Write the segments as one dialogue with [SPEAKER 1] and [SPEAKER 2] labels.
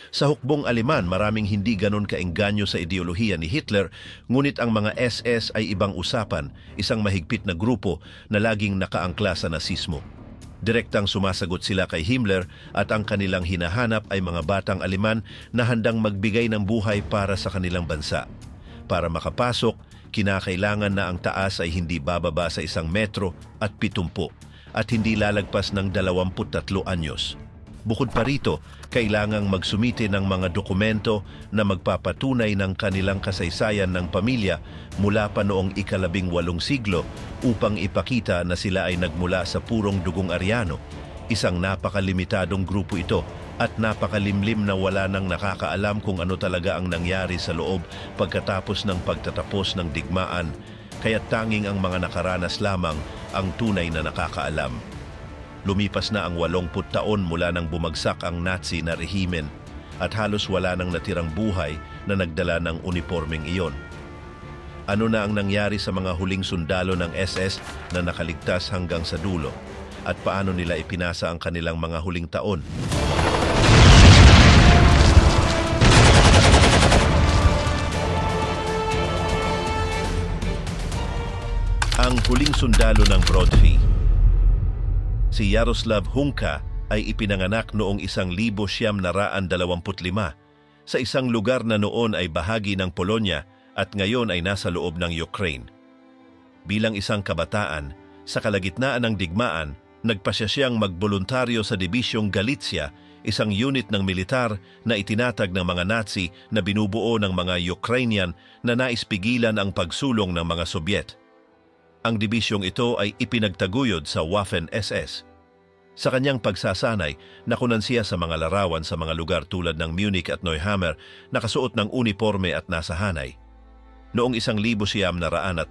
[SPEAKER 1] Sa hukbong Aleman, maraming hindi ganon kaengganyo sa ideolohiya ni Hitler, ngunit ang mga SS ay ibang usapan, isang mahigpit na grupo na laging nakaangkla sa nasismo. Direktang sumasagot sila kay Himmler at ang kanilang hinahanap ay mga batang Aleman na handang magbigay ng buhay para sa kanilang bansa. Para makapasok, kinakailangan na ang taas ay hindi bababa sa 1 metro at 70 at hindi lalagpas ng 23 anyos. Bukod pa rito, kailangang magsumite ng mga dokumento na magpapatunay ng kanilang kasaysayan ng pamilya mula pa noong ika-18 siglo upang ipakita na sila ay nagmula sa purong dugong Aryano. Isang napakalimitadong grupo ito at napakalimlim na wala nang nakakaalam kung ano talaga ang nangyari sa loob pagkatapos ng pagtatapos ng digmaan, kaya tanging ang mga nakaranas lamang ang tunay na nakakaalam. Lumipas na ang 80 taon mula nang bumagsak ang Nazi na rehimen at halos wala nang natirang buhay na nagdala ng unipormeng iyon. Ano na ang nangyari sa mga huling sundalo ng SS na nakaligtas hanggang sa dulo at paano nila ipinasa ang kanilang mga huling taon? Ang huling sundalo ng Brodfi. Si Jaroslav Hunka ay ipinanganak noong 1925 sa isang lugar na noon ay bahagi ng Polonya at ngayon ay nasa loob ng Ukraine. Bilang isang kabataan, sa kalagitnaan ng digmaan, nagpasya siyang magboluntaryo sa Dibisyong Galicia, isang unit ng militar na itinatag ng mga Nazi na binubuo ng mga Ukrainian na nais pigilan ang pagsulong ng mga Sobyet. Ang dibisyong ito ay ipinagtaguyod sa Waffen-SS. Sa kanyang pagsasanay, nakunan siya sa mga larawan sa mga lugar tulad ng Munich at Neuhammer, nakasuot ng uniforme at nasa hanay. Noong 1944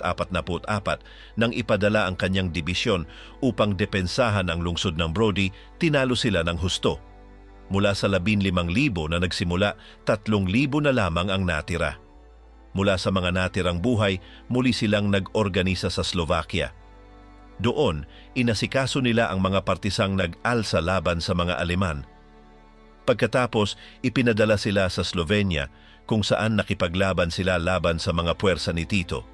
[SPEAKER 1] nang ipadala ang kanyang dibisyon upang depensahan ang lungsod ng Brody, tinalo sila ng husto. Mula sa 15,000 na nagsimula, 3,000 na lamang ang natira. Mula sa mga natirang buhay, muli silang nag-organisa sa Slovakia. Doon, inasikaso nila ang mga partisang nag-alsa laban sa mga Aleman. Pagkatapos, ipinadala sila sa Slovenia kung saan nakipaglaban sila laban sa mga puwersa ni Tito.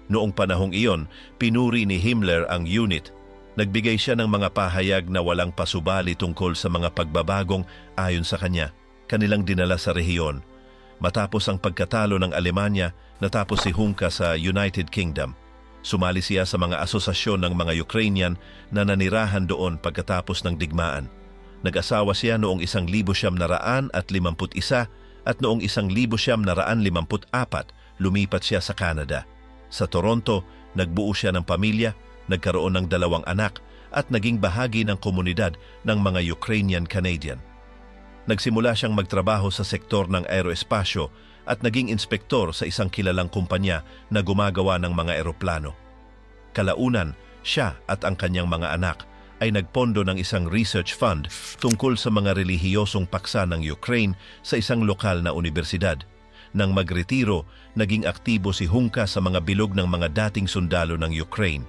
[SPEAKER 1] Noong panahong iyon, pinuri ni Himmler ang unit. Nagbigay siya ng mga pahayag na walang pasubali tungkol sa mga pagbabagong ayon sa kanya, kanilang dinala sa rehiyon. Matapos ang pagkatalo ng Alemanya, natapos si Hunka sa United Kingdom. Sumali siya sa mga asosasyon ng mga Ukrainian na nanirahan doon pagkatapos ng digmaan. Nag-asawa siya noong 1951 at noong 1954 lumipat siya sa Canada. Sa Toronto, nagbuo siya ng pamilya, nagkaroon ng 2 anak at naging bahagi ng komunidad ng mga Ukrainian-Canadian. Nagsimula siyang magtrabaho sa sektor ng aeroespasyo at naging inspektor sa isang kilalang kumpanya na gumagawa ng mga eroplano. Kalaunan, siya at ang kanyang mga anak ay nagpondo ng isang research fund tungkol sa mga relihiyosong paksa ng Ukraine sa isang lokal na universidad. Nang magretiro, naging aktibo si Hunka sa mga bilog ng mga dating sundalo ng Ukraine.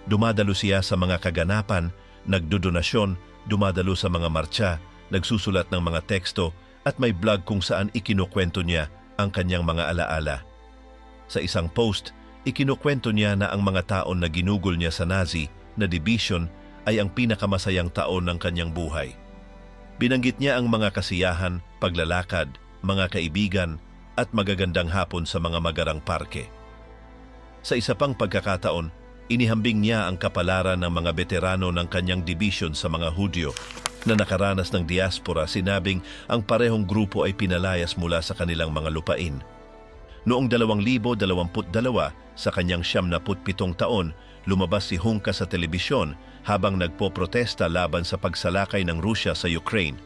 [SPEAKER 1] Dumadalo siya sa mga kaganapan, nagdodonasyon, dumadalo sa mga marcha, nagsusulat ng mga teksto at may blog kung saan ikinukwento niya ang kanyang mga alaala. Sa isang post, ikinukwento niya na ang mga taon na ginugol niya sa Nazi na division ay ang pinakamasayang taon ng kanyang buhay. Binanggit niya ang mga kasiyahan, paglalakad, mga kaibigan at magagandang hapon sa mga magarang parke. Sa isa pang pagkakataon, inihambing niya ang kapalaran ng mga veterano ng kanyang division sa mga Hudyo na nakaranas ng diaspora, sinabing ang parehong grupo ay pinalayas mula sa kanilang mga lupain. Noong 2022, sa kanyang 77 taon, lumabas si Hunka sa telebisyon habang nagpoprotesta laban sa pagsalakay ng Rusya sa Ukraine.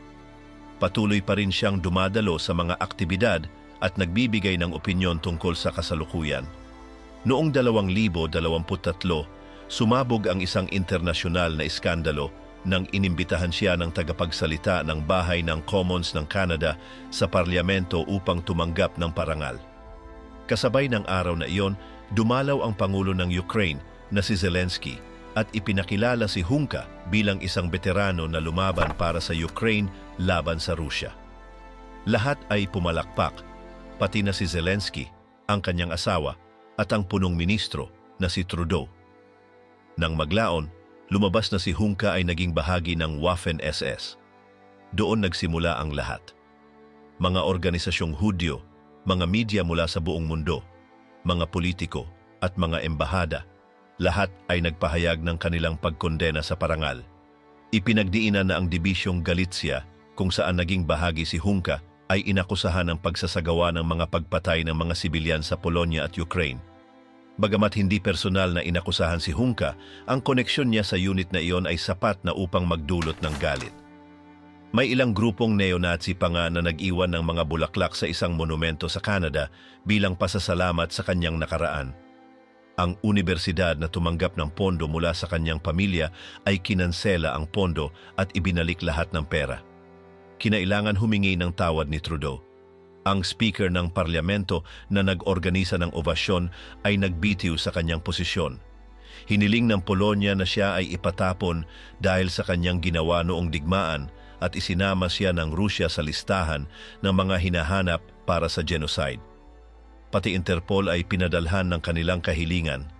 [SPEAKER 1] Patuloy pa rin siyang dumadalo sa mga aktibidad at nagbibigay ng opinyon tungkol sa kasalukuyan. Noong 2023, sumabog ang isang internasyonal na iskandalo nang inimbitahan siya ng tagapagsalita ng Bahay ng Commons ng Canada sa parlamento upang tumanggap ng parangal. Kasabay ng araw na iyon, dumalaw ang Pangulo ng Ukraine na si Zelensky at ipinakilala si Hunka bilang isang veterano na lumaban para sa Ukraine laban sa Rusya. Lahat ay pumalakpak, pati na si Zelensky, ang kanyang asawa, at ang punong ministro na si Trudeau. Nang maglaon, lumabas na si Hunka ay naging bahagi ng Waffen-SS. Doon nagsimula ang lahat. Mga organisasyong Hudyo, mga media mula sa buong mundo, mga politiko at mga embahada, lahat ay nagpahayag ng kanilang pagkondena sa parangal. Ipinagdiinan na ang Dibisyong Galicia, kung saan naging bahagi si Hunka, ay inakusahan ng pagsasagawa ng mga pagpatay ng mga sibilyan sa Polonia at Ukraine. Bagamat hindi personal na inakusahan si Hunka, ang koneksyon niya sa unit na iyon ay sapat na upang magdulot ng galit. May ilang grupong neo-Nazi pa nga na nag-iwan ng mga bulaklak sa isang monumento sa Canada bilang pasasalamat sa kanyang nakaraan. Ang universidad na tumanggap ng pondo mula sa kanyang pamilya ay kinansela ang pondo at ibinalik lahat ng pera. Kinailangan humingi ng tawad ni Trudeau. Ang speaker ng parlamento na nag-organisa ng ovasyon ay nagbitiw sa kanyang posisyon. Hiniling ng Polonia na siya ay ipatapon dahil sa kanyang ginawa noong digmaan at isinama siya ng Rusya sa listahan ng mga hinahanap para sa genocide. Pati Interpol ay pinadalhan ng kanilang kahilingan.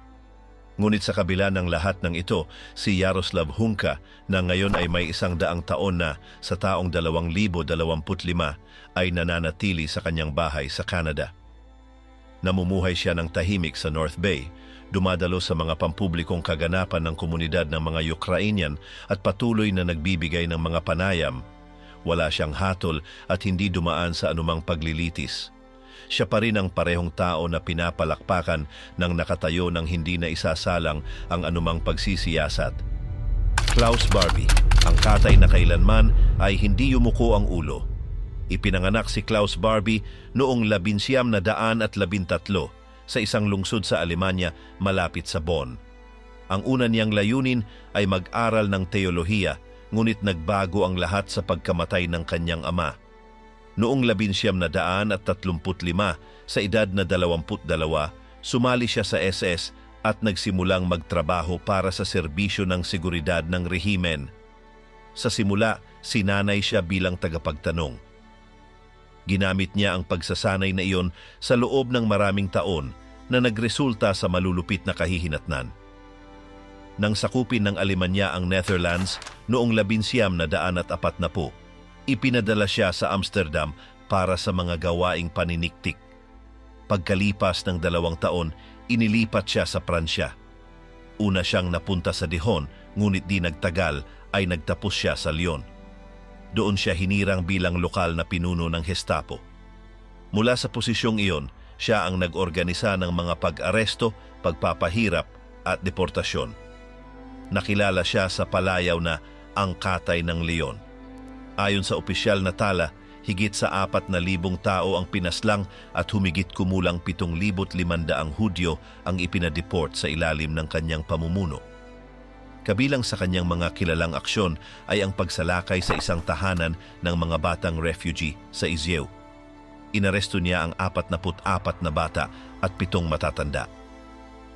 [SPEAKER 1] Ngunit sa kabila ng lahat ng ito, si Yaroslav Hunka na ngayon ay may 100 taon na sa taong 2025 ay nananatili sa kanyang bahay sa Canada. Namumuhay siya ng tahimik sa North Bay, dumadalo sa mga pampublikong kaganapan ng komunidad ng mga Ukrainian at patuloy na nagbibigay ng mga panayam. Wala siyang hatol at hindi dumaan sa anumang paglilitis. Siya pa rin ang parehong tao na pinapalakpakan ng nakatayo ng hindi na isasalang ang anumang pagsisiyasat. Klaus Barbie, ang katay na kailanman ay hindi yumuko ang ulo. Ipinanganak si Klaus Barbie noong 1913 sa isang lungsod sa Alemanya malapit sa Bonn. Ang una niyang layunin ay mag-aral ng teolohiya, ngunit nagbago ang lahat sa pagkamatay ng kanyang ama. Noong 1935 sa edad na 22, sumali siya sa SS at nagsimulang magtrabaho para sa serbisyo ng seguridad ng rehimen. Sa simula, sinanay siya bilang tagapagtanong. Ginamit niya ang pagsasanay na iyon sa loob ng maraming taon na nagresulta sa malulupit na kahihinatnan. Nang sakupin ng Alemanya ang Netherlands noong 1940, ipinadala siya sa Amsterdam para sa mga gawaing paniniktik. Pagkalipas ng 2 taon, inilipat siya sa Pransya. Una siyang napunta sa Dihon, ngunit di nagtagal ay nagtapos siya sa Lyon. Doon siya hinirang bilang lokal na pinuno ng Gestapo. Mula sa posisyong iyon, siya ang nag-organisa ng mga pag-aresto, pagpapahirap at deportasyon. Nakilala siya sa palayaw na ang Katay ng Leon. Ayon sa opisyal na tala, higit sa 4,000 tao ang pinaslang at humigit kumulang 7,500 Hudyo ang ipinadeport sa ilalim ng kanyang pamumuno. Kabilang sa kanyang mga kilalang aksyon ay ang pagsalakay sa isang tahanan ng mga batang refugee sa Izyew. Inaresto niya ang 44 na bata at 7 matatanda.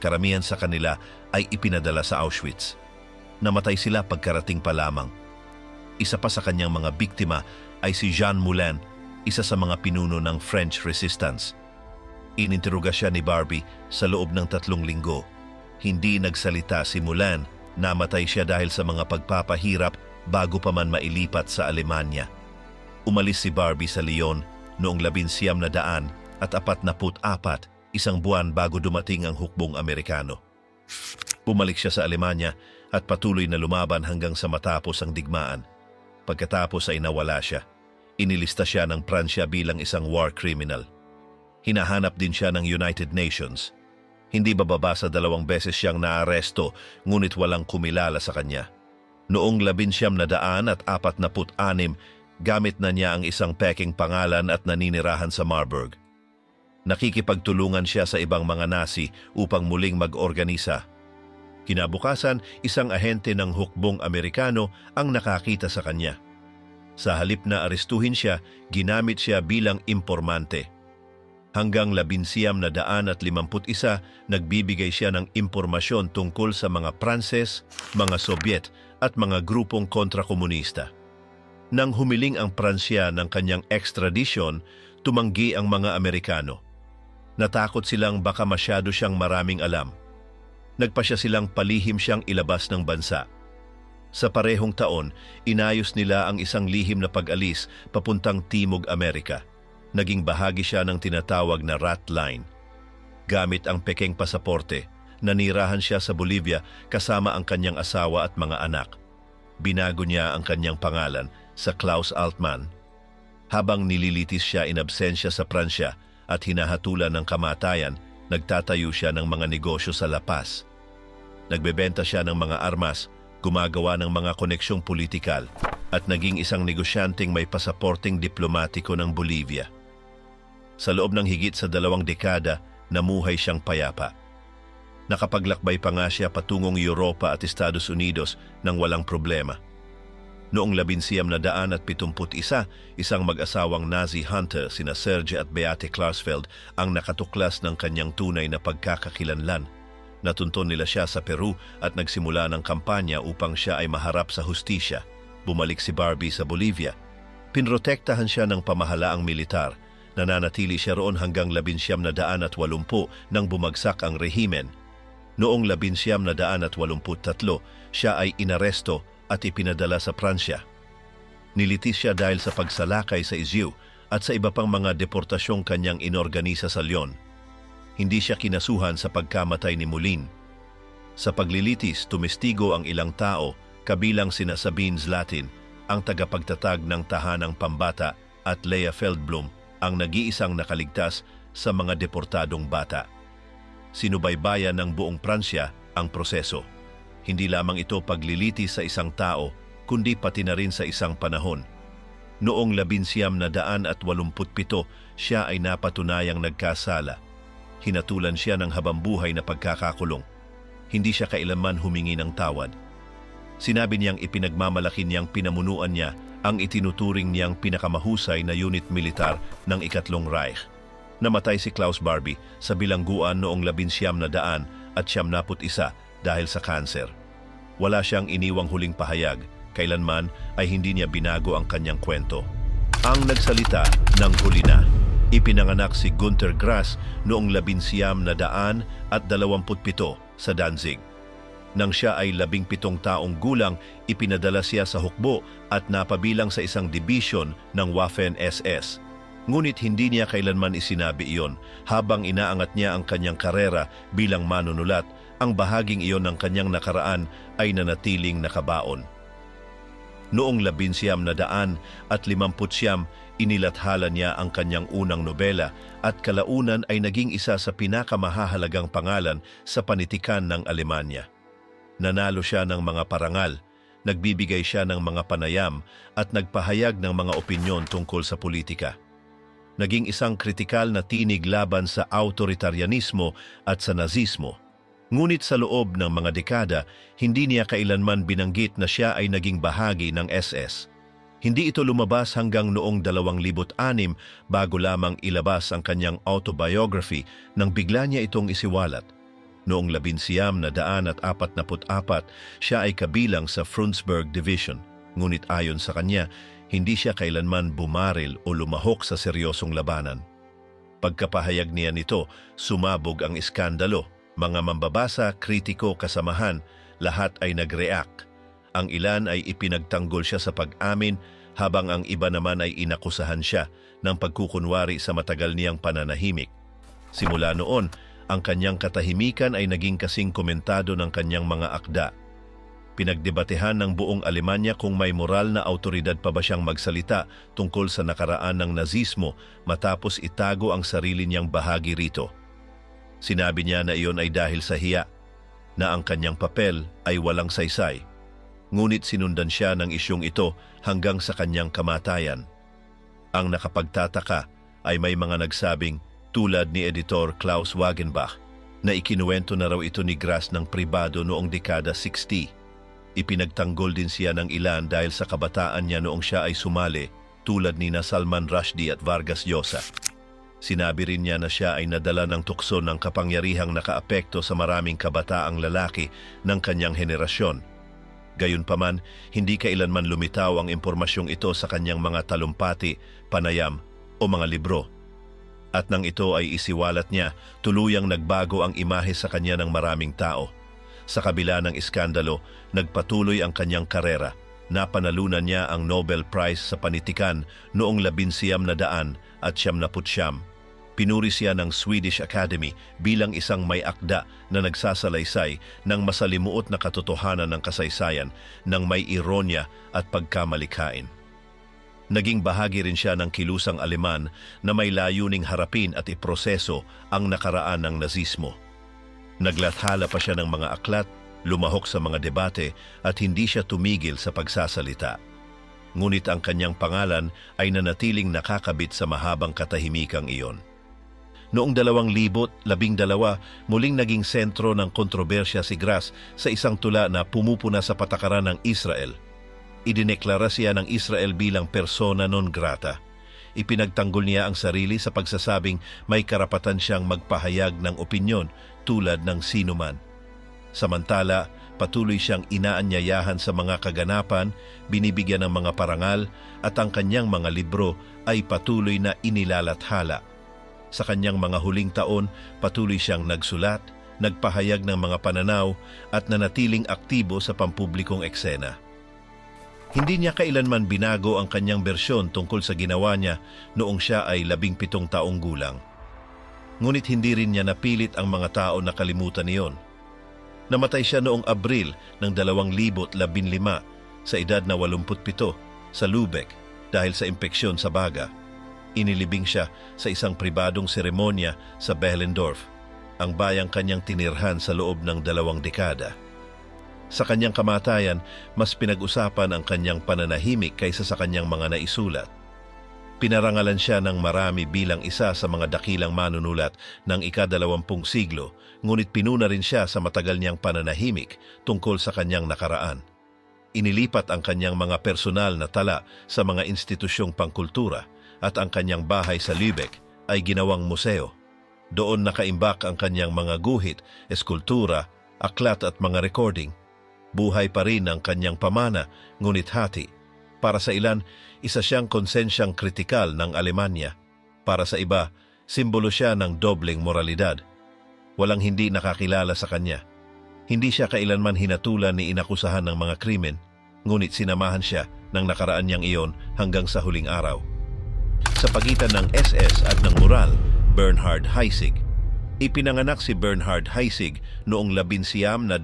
[SPEAKER 1] Karamihan sa kanila ay ipinadala sa Auschwitz. Namatay sila pagkarating pa lamang. Isa pa sa kanyang mga biktima ay si Jean Moulin, isa sa mga pinuno ng French Resistance. Ininteroga siya ni Barbie sa loob ng 3 linggo. Hindi nagsalita si Moulin, namatay siya dahil sa mga pagpapahirap bago pa man mailipat sa Alemanya. Umalis si Barbie sa Lyon noong 1944, isang buwan bago dumating ang hukbong Amerikano. Bumalik siya sa Alemanya at patuloy na lumaban hanggang sa matapos ang digmaan. Pagkatapos ay nawala siya. Inilista siya ng Pransya bilang isang war criminal. Hinahanap din siya ng United Nations. Hindi bababa sa 2 beses siyang naaresto, ngunit walang kumilala sa kanya. Noong 1946, gamit na niya ang isang peking pangalan at naninirahan sa Marburg. Nakikipagtulungan siya sa ibang mga Nazi upang muling mag-organisa. Kinabukasan, isang ahente ng hukbong Amerikano ang nakakita sa kanya. Sa halip na arestuhin siya, ginamit siya bilang impormante. Hanggang 1951, nagbibigay siya ng impormasyon tungkol sa mga Pranses, mga Sobyet at mga grupong kontrakomunista. Nang humiling ang Pransya ng kanyang extradition, tumanggi ang mga Amerikano. Natakot silang baka masyado siyang maraming alam. Nagpasya silang palihim siyang ilabas ng bansa. Sa parehong taon, inayos nila ang isang lihim na pag-alis papuntang Timog Amerika. Naging bahagi siya ng tinatawag na Rat Line. Gamit ang pekeng pasaporte, nanirahan siya sa Bolivia kasama ang kanyang asawa at mga anak. Binago niya ang kanyang pangalan sa Klaus Altman. Habang nililitis siya in absensya sa Pransya at hinahatulan ng kamatayan, nagtatayo siya ng mga negosyo sa La Paz. Nagbebenta siya ng mga armas, gumagawa ng mga koneksyong politikal at naging isang negosyanteng may pasaporteng diplomatiko ng Bolivia. Sa loob ng higit sa 2 dekada, namuhay siyang payapa. Nakapaglakbay pa nga siya patungong Europa at Estados Unidos nang walang problema. Noong 1971, isang mag-asawang Nazi hunter sina Serge at Beate Klarsfeld ang nakatuklas ng kanyang tunay na pagkakakilanlan. Natunton nila siya sa Peru at nagsimula ng kampanya upang siya ay maharap sa hustisya. Bumalik si Barbie sa Bolivia. Pinrotektahan siya ng pamahalaang militar. Nananatili siya roon hanggang 1980 nang bumagsak ang rehimen. Noong 1983, siya ay inaresto at ipinadala sa Pransya. Nilitis siya dahil sa pagsalakay sa Isieux at sa iba pang mga deportasyong kanyang inorganisa sa Lyon. Hindi siya kinasuhan sa pagkamatay ni Moulin. Sa paglilitis, tumestigo ang ilang tao, kabilang sina Sabine Zlatin, ang tagapagtatag ng Tahanang Pambata, at Lea Feldblum, ang nag-iisang nakaligtas sa mga deportadong bata. Sinubaybayan ng buong Pransya ang proseso. Hindi lamang ito paglilitis sa isang tao, kundi pati na rin sa isang panahon. Noong 1987, siya ay napatunayang nagkasala. Hinatulan siya ng habambuhay na pagkakakulong. Hindi siya kailanman humingi ng tawad. Sinabi niyang ipinagmamalaki niyang pinamunuan niya ang itinuturing niyang pinakamahusay na unit militar ng Ikatlong Reich. Namatay si Klaus Barbie sa bilangguan noong 1971 dahil sa kanser. Wala siyang iniwang huling pahayag, kailanman ay hindi niya binago ang kanyang kwento. Ang nagsalita ng huli na. Ipinanganak si Günter Grass noong 1927 sa Danzig. Nang siya ay 17 taong gulang, ipinadala siya sa hukbo at napabilang sa isang dibisyon ng Waffen-SS. Ngunit hindi niya kailanman isinabi iyon. Habang inaangat niya ang kanyang karera bilang manunulat, ang bahaging iyon ng kanyang nakaraan ay nanatiling nakabaon. Noong 1959, inilathala niya ang kanyang unang nobela at kalaunan ay naging isa sa pinakamahahalagang pangalan sa panitikan ng Alemanya. Nanalo siya ng mga parangal, nagbibigay siya ng mga panayam at nagpahayag ng mga opinyon tungkol sa politika. Naging isang kritikal na tinig laban sa autoritarianismo at sa nazismo. Ngunit sa loob ng mga dekada, hindi niya kailanman binanggit na siya ay naging bahagi ng SS. Hindi ito lumabas hanggang noong 2006 bago lamang ilabas ang kanyang autobiography nang bigla niya itong isiwalat. Noong 1944, siya ay kabilang sa Frundsberg Division. Ngunit ayon sa kanya, hindi siya kailanman bumaril o lumahok sa seryosong labanan. Pagkapahayag niya nito, sumabog ang iskandalo. Mga mambabasa, kritiko, kasamahan, lahat ay nag-react. Ang ilan ay ipinagtanggol siya sa pag-amin, habang ang iba naman ay inakusahan siya ng pagkukunwari sa matagal niyang pananahimik. Simula noon, ang kanyang katahimikan ay naging kasing komentado ng kanyang mga akda. Pinagdebatehan ng buong Alemanya kung may moral na autoridad pa ba siyang magsalita tungkol sa nakaraan ng nazismo matapos itago ang sarili niyang bahagi rito. Sinabi niya na iyon ay dahil sa hiya, na ang kanyang papel ay walang saysay. Ngunit sinundan siya ng isyong ito hanggang sa kanyang kamatayan. Ang nakapagtataka ay may mga nagsabing, tulad ni Editor Klaus Wagenbach, na ikinuwento na raw ito ni Grass ng pribado noong dekada 60. Ipinagtanggol din siya ng ilan dahil sa kabataan niya noong siya ay sumali, tulad ni Salman Rushdie at Vargas Llosa. Sinabi rin niya na siya ay nadala ng tukso ng kapangyarihang nakaapekto sa maraming kabataang lalaki ng kanyang henerasyon. Gayunpaman, hindi kailanman lumitaw ang impormasyong ito sa kanyang mga talumpati, panayam o mga libro. At nang ito ay isiwalat niya, tuluyang nagbago ang imahe sa kanya ng maraming tao. Sa kabila ng iskandalo, nagpatuloy ang kanyang karera. Napanalunan niya ang Nobel Prize sa Panitikan noong 1900 at 1999. Pinuri siya ng Swedish Academy bilang isang may akda na nagsasalaysay ng masalimuot na katotohanan ng kasaysayan ng may ironya at pagkamalikhain. Naging bahagi rin siya ng kilusang Aleman na may layuning harapin at iproseso ang nakaraan ng nazismo. Naglathala pa siya ng mga aklat, lumahok sa mga debate at hindi siya tumigil sa pagsasalita. Ngunit ang kanyang pangalan ay nanatiling nakakabit sa mahabang katahimikang iyon. Noong 2012, muling naging sentro ng kontrobersya si Grass sa isang tula na pumupuna sa patakaran ng Israel. Idineklara siya ng Israel bilang persona non grata. Ipinagtanggol niya ang sarili sa pagsasabing may karapatan siyang magpahayag ng opinyon tulad ng sinuman. Samantala, patuloy siyang inaanyayahan sa mga kaganapan, binibigyan ng mga parangal at ang kanyang mga libro ay patuloy na inilalathala. Sa kanyang mga huling taon, patuloy siyang nagsulat, nagpahayag ng mga pananaw at nanatiling aktibo sa pampublikong eksena. Hindi niya kailanman binago ang kanyang bersyon tungkol sa ginawa niya noong siya ay 17 taong gulang. Ngunit hindi rin niya napilit ang mga tao na kalimutan niyon. Namatay siya noong Abril ng 2015 sa edad na 87 sa Lübeck dahil sa impeksyon sa baga. Inilibing siya sa isang pribadong seremonya sa Behlendorf, ang bayang kanyang tinirhan sa loob ng 2 dekada. Sa kanyang kamatayan, mas pinag-usapan ang kanyang pananahimik kaysa sa kanyang mga naisulat. Pinarangalan siya ng marami bilang isa sa mga dakilang manunulat ng ika-20 siglo, ngunit pinuna rin siya sa matagal niyang pananahimik tungkol sa kanyang nakaraan. Inilipat ang kanyang mga personal na tala sa mga institusyong pangkultura at ang kanyang bahay sa Lübeck ay ginawang museo. Doon nakaimbak ang kanyang mga guhit, eskultura, aklat at mga recording. Buhay pa rin ang kanyang pamana, ngunit hati. Para sa ilan, isa siyang konsensyang kritikal ng Alemanya. Para sa iba, simbolo siya ng dobleng moralidad. Walang hindi nakakilala sa kanya. Hindi siya kailanman hinatulan ni inakusahan ng mga krimen, ngunit sinamahan siya ng nakaraan niyang iyon hanggang sa huling araw. Sa pagitan ng SS at ng moral, Bernhard Heissig. Ipinanganak si Bernhard Heissig noong 1925.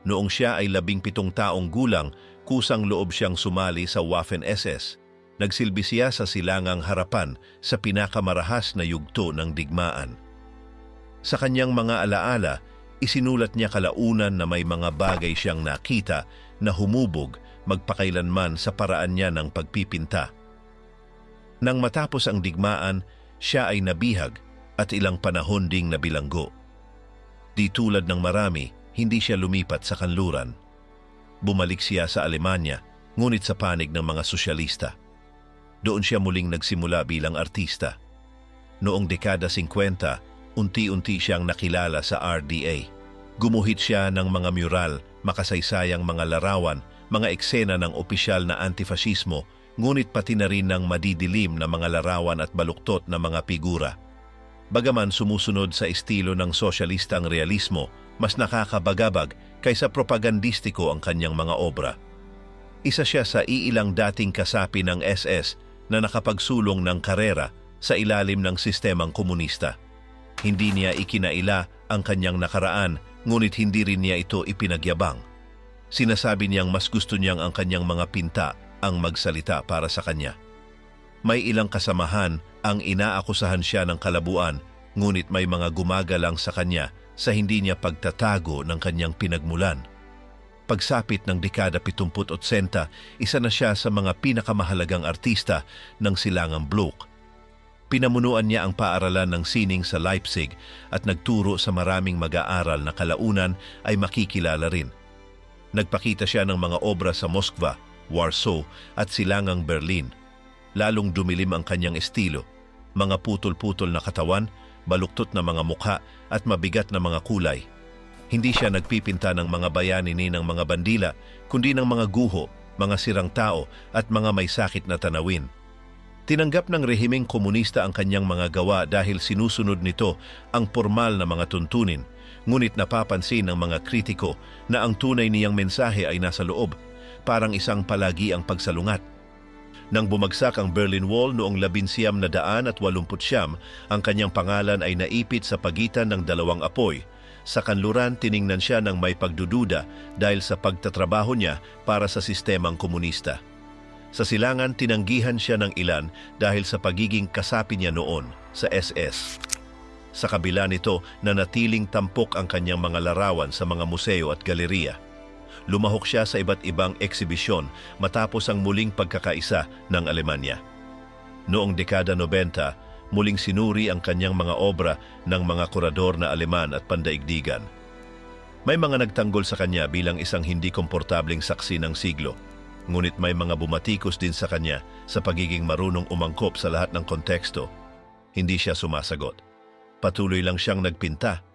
[SPEAKER 1] Noong siya ay 17 taong gulang, kusang loob siyang sumali sa Waffen-SS. Nagsilbi siya sa silangang harapan sa pinakamarahas na yugto ng digmaan. Sa kanyang mga alaala, isinulat niya kalaunan na may mga bagay siyang nakita na humubog magpakailanman sa paraan niya ng pagpipinta. Nang matapos ang digmaan, siya ay nabihag at ilang panahon ding nabilanggo. Di tulad ng marami, hindi siya lumipat sa kanluran. Bumalik siya sa Alemanya, ngunit sa panig ng mga sosyalista. Doon siya muling nagsimula bilang artista. Noong dekada 50, unti-unti siyang nakilala sa RDA. Gumuhit siya ng mga mural, makasaysayang mga larawan, mga eksena ng opisyal na antifasismo, ngunit pati na rin ng madidilim na mga larawan at baluktot na mga figura. Bagaman sumusunod sa estilo ng sosyalistang realismo, mas nakakabagabag kaysa propagandistiko ang kanyang mga obra. Isa siya sa iilang dating kasapi ng SS na nakapagsulong ng karera sa ilalim ng sistemang komunista. Hindi niya ikinaila ang kanyang nakaraan, ngunit hindi rin niya ito ipinagyabang. Sinasabi niyang mas gusto niyang ang kanyang mga pinta ang magsalita para sa kanya. May ilang kasamahan ang inaakusahan siya ng kalabuan, ngunit may mga gumagalang sa kanya sa hindi niya pagtatago ng kanyang pinagmulan. Pagsapit ng dekada 70 at 80, isa na siya sa mga pinakamahalagang artista ng silangang Block. Pinamunuan niya ang paaralan ng sining sa Leipzig at nagturo sa maraming mag-aaral na kalaunan ay makikilala rin. Nagpakita siya ng mga obra sa Moskva, Warsaw at silangang Berlin. Lalong dumilim ang kanyang estilo, mga putol-putol na katawan, baluktot na mga mukha at mabigat na mga kulay. Hindi siya nagpipinta ng mga bayani ni ng mga bandila, kundi ng mga guho, mga sirang tao at mga may sakit na tanawin. Tinanggap ng rehimeng komunista ang kanyang mga gawa dahil sinusunod nito ang formal na mga tuntunin, ngunit napapansin ng mga kritiko na ang tunay niyang mensahe ay nasa loob, parang isang palagi ang pagsalungat. Nang bumagsak ang Berlin Wall noong 1989, ang kanyang pangalan ay naipit sa pagitan ng dalawang apoy. Sa kanluran, tiningnan siya ng may pagdududa dahil sa pagtatrabaho niya para sa sistemang komunista. Sa silangan, tinanggihan siya ng ilan dahil sa pagiging kasapi niya noon sa SS. Sa kabila nito, nanatiling tampok ang kanyang mga larawan sa mga museo at galeriya. Lumahok siya sa iba't ibang eksibisyon matapos ang muling pagkakaisa ng Alemanya. Noong dekada 90, muling sinuri ang kanyang mga obra ng mga kurador na Aleman at pandaigdigan. May mga nagtanggol sa kanya bilang isang hindi komportabling saksi ng siglo, ngunit may mga bumatikos din sa kanya sa pagiging marunong umangkop sa lahat ng konteksto. Hindi siya sumasagot. Patuloy lang siyang nagpinta.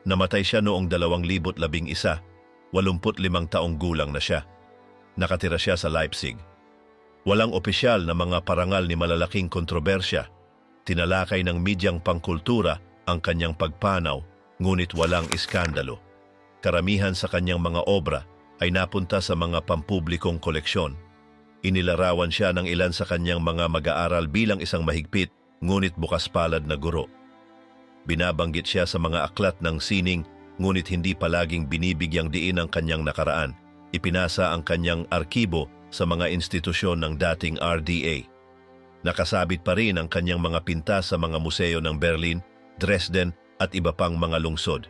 [SPEAKER 1] Namatay siya noong 2011, 85 taong gulang na siya. Nakatira siya sa Leipzig. Walang opisyal na mga parangal ni malalaking kontrobersya. Tinalakay ng medyang pangkultura ang kanyang pagpanaw, ngunit walang iskandalo. Karamihan sa kanyang mga obra ay napunta sa mga pampublikong koleksyon. Inilarawan siya ng ilan sa kanyang mga mag-aaral bilang isang mahigpit, ngunit bukas palad na guro. Binabanggit siya sa mga aklat ng sining, ngunit hindi palaging binibigyang diin ang kanyang nakaraan. Ipinasa ang kanyang arkibo sa mga institusyon ng dating RDA. Nakasabit pa rin ang kanyang mga pinta sa mga museo ng Berlin, Dresden at iba pang mga lungsod.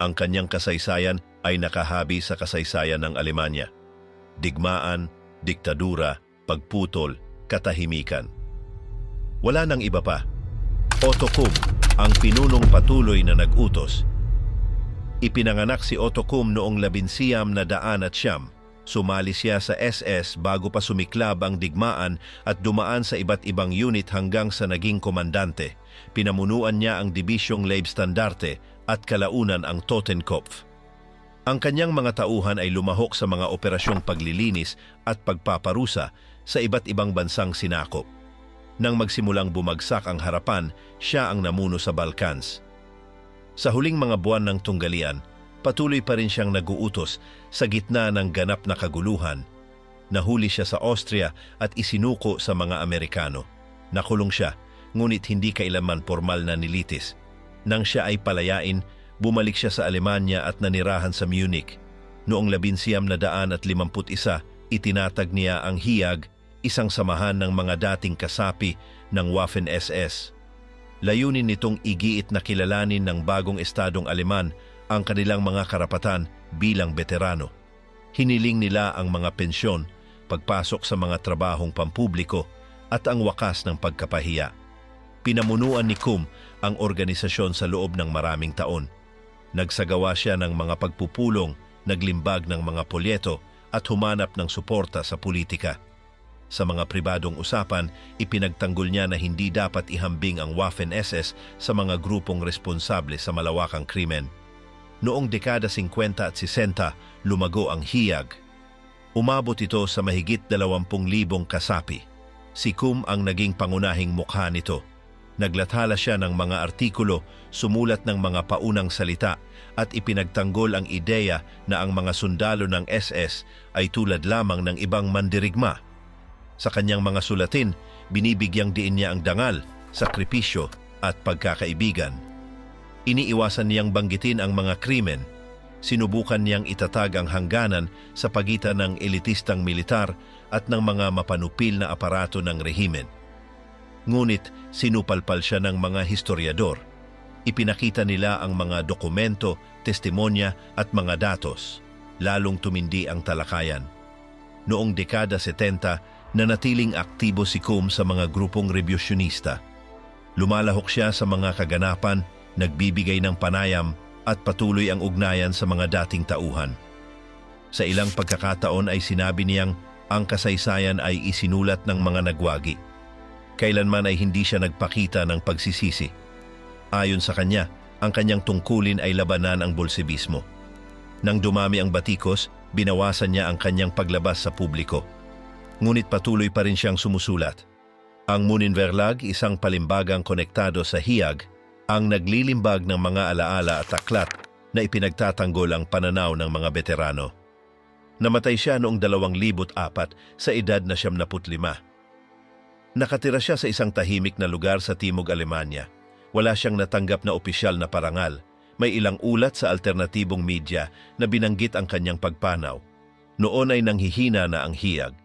[SPEAKER 1] Ang kanyang kasaysayan ay nakahabi sa kasaysayan ng Alemanya. Digmaan, diktadura, pagputol, katahimikan. Wala nang iba pa. Otto Kumm, ang pinunong patuloy na nag-utos. Ipinanganak si Otto Kumm noong 1900. Sumali siya sa SS bago pa sumiklab ang digmaan at dumaan sa iba't ibang unit hanggang sa naging komandante. Pinamunuan niya ang Dibisyong Leibstandarte at kalaunan ang Totenkopf. Ang kanyang mga tauhan ay lumahok sa mga operasyong paglilinis at pagpaparusa sa iba't ibang bansang sinakop. Nang magsimulang bumagsak ang harapan, siya ang namuno sa Balkans. Sa huling mga buwan ng tunggalian, patuloy pa rin siyang nag-uutos sa gitna ng ganap na kaguluhan. Nahuli siya sa Austria at isinuko sa mga Amerikano. Nakulong siya, ngunit hindi kailanman formal na nilitis. Nang siya ay palayain, bumalik siya sa Alemanya at nanirahan sa Munich. Noong 1951, itinatag niya ang HIAG, isang samahan ng mga dating kasapi ng Waffen-SS. Layunin nitong igiit na kilalanin ng bagong estadong Aleman ang kanilang mga karapatan bilang veterano. Hiniling nila ang mga pensyon, pagpasok sa mga trabahong pampubliko at ang wakas ng pagkapahiya. Pinamunuan ni Kumm ang organisasyon sa loob ng maraming taon. Nagsagawa siya ng mga pagpupulong, naglimbag ng mga polyeto at humanap ng suporta sa politika. Sa mga pribadong usapan, ipinagtanggol niya na hindi dapat ihambing ang Waffen-SS sa mga grupong responsable sa malawakang krimen. Noong dekada 50 at 60, lumago ang HIAG. Umabot ito sa mahigit 20,000 kasapi. Si Kumm ang naging pangunahing mukha nito. Naglathala siya ng mga artikulo, sumulat ng mga paunang salita at ipinagtanggol ang ideya na ang mga sundalo ng SS ay tulad lamang ng ibang mandirigma. Sa kanyang mga sulatin, binibigyang diin niya ang dangal, sakripisyo at pagkakaibigan. Iniiwasan niyang banggitin ang mga krimen. Sinubukan niyang itatag ang hangganan sa pagitan ng elitistang militar at ng mga mapanupil na aparato ng rehimen. Ngunit sinupalpal siya ng mga historiador. Ipinakita nila ang mga dokumento, testimonya at mga datos. Lalong tumindi ang talakayan. Noong dekada 70, nanatiling aktibo si Kumm sa mga grupong rebyusyonista. Lumalahok siya sa mga kaganapan, nagbibigay ng panayam at patuloy ang ugnayan sa mga dating tauhan. Sa ilang pagkakataon ay sinabi niyang ang kasaysayan ay isinulat ng mga nagwagi. Kailanman ay hindi siya nagpakita ng pagsisisi. Ayon sa kanya, Ang kanyang tungkulin ay labanan ang Bolsebismo. Nang dumami ang batikos, binawasan niya ang kanyang paglabas sa publiko. Ngunit patuloy pa rin siyang sumusulat. Ang Muninverlag, isang palimbagang konektado sa hiyag, ang naglilimbag ng mga alaala at aklat na ipinagtatanggol ang pananaw ng mga veterano. Namatay siya noong 2004 sa edad na 75. Nakatira siya sa isang tahimik na lugar sa Timog Alemanya. Wala siyang natanggap na opisyal na parangal. May ilang ulat sa alternatibong media na binanggit ang kanyang pagpanaw. Noon ay nanghihina na ang hiyag.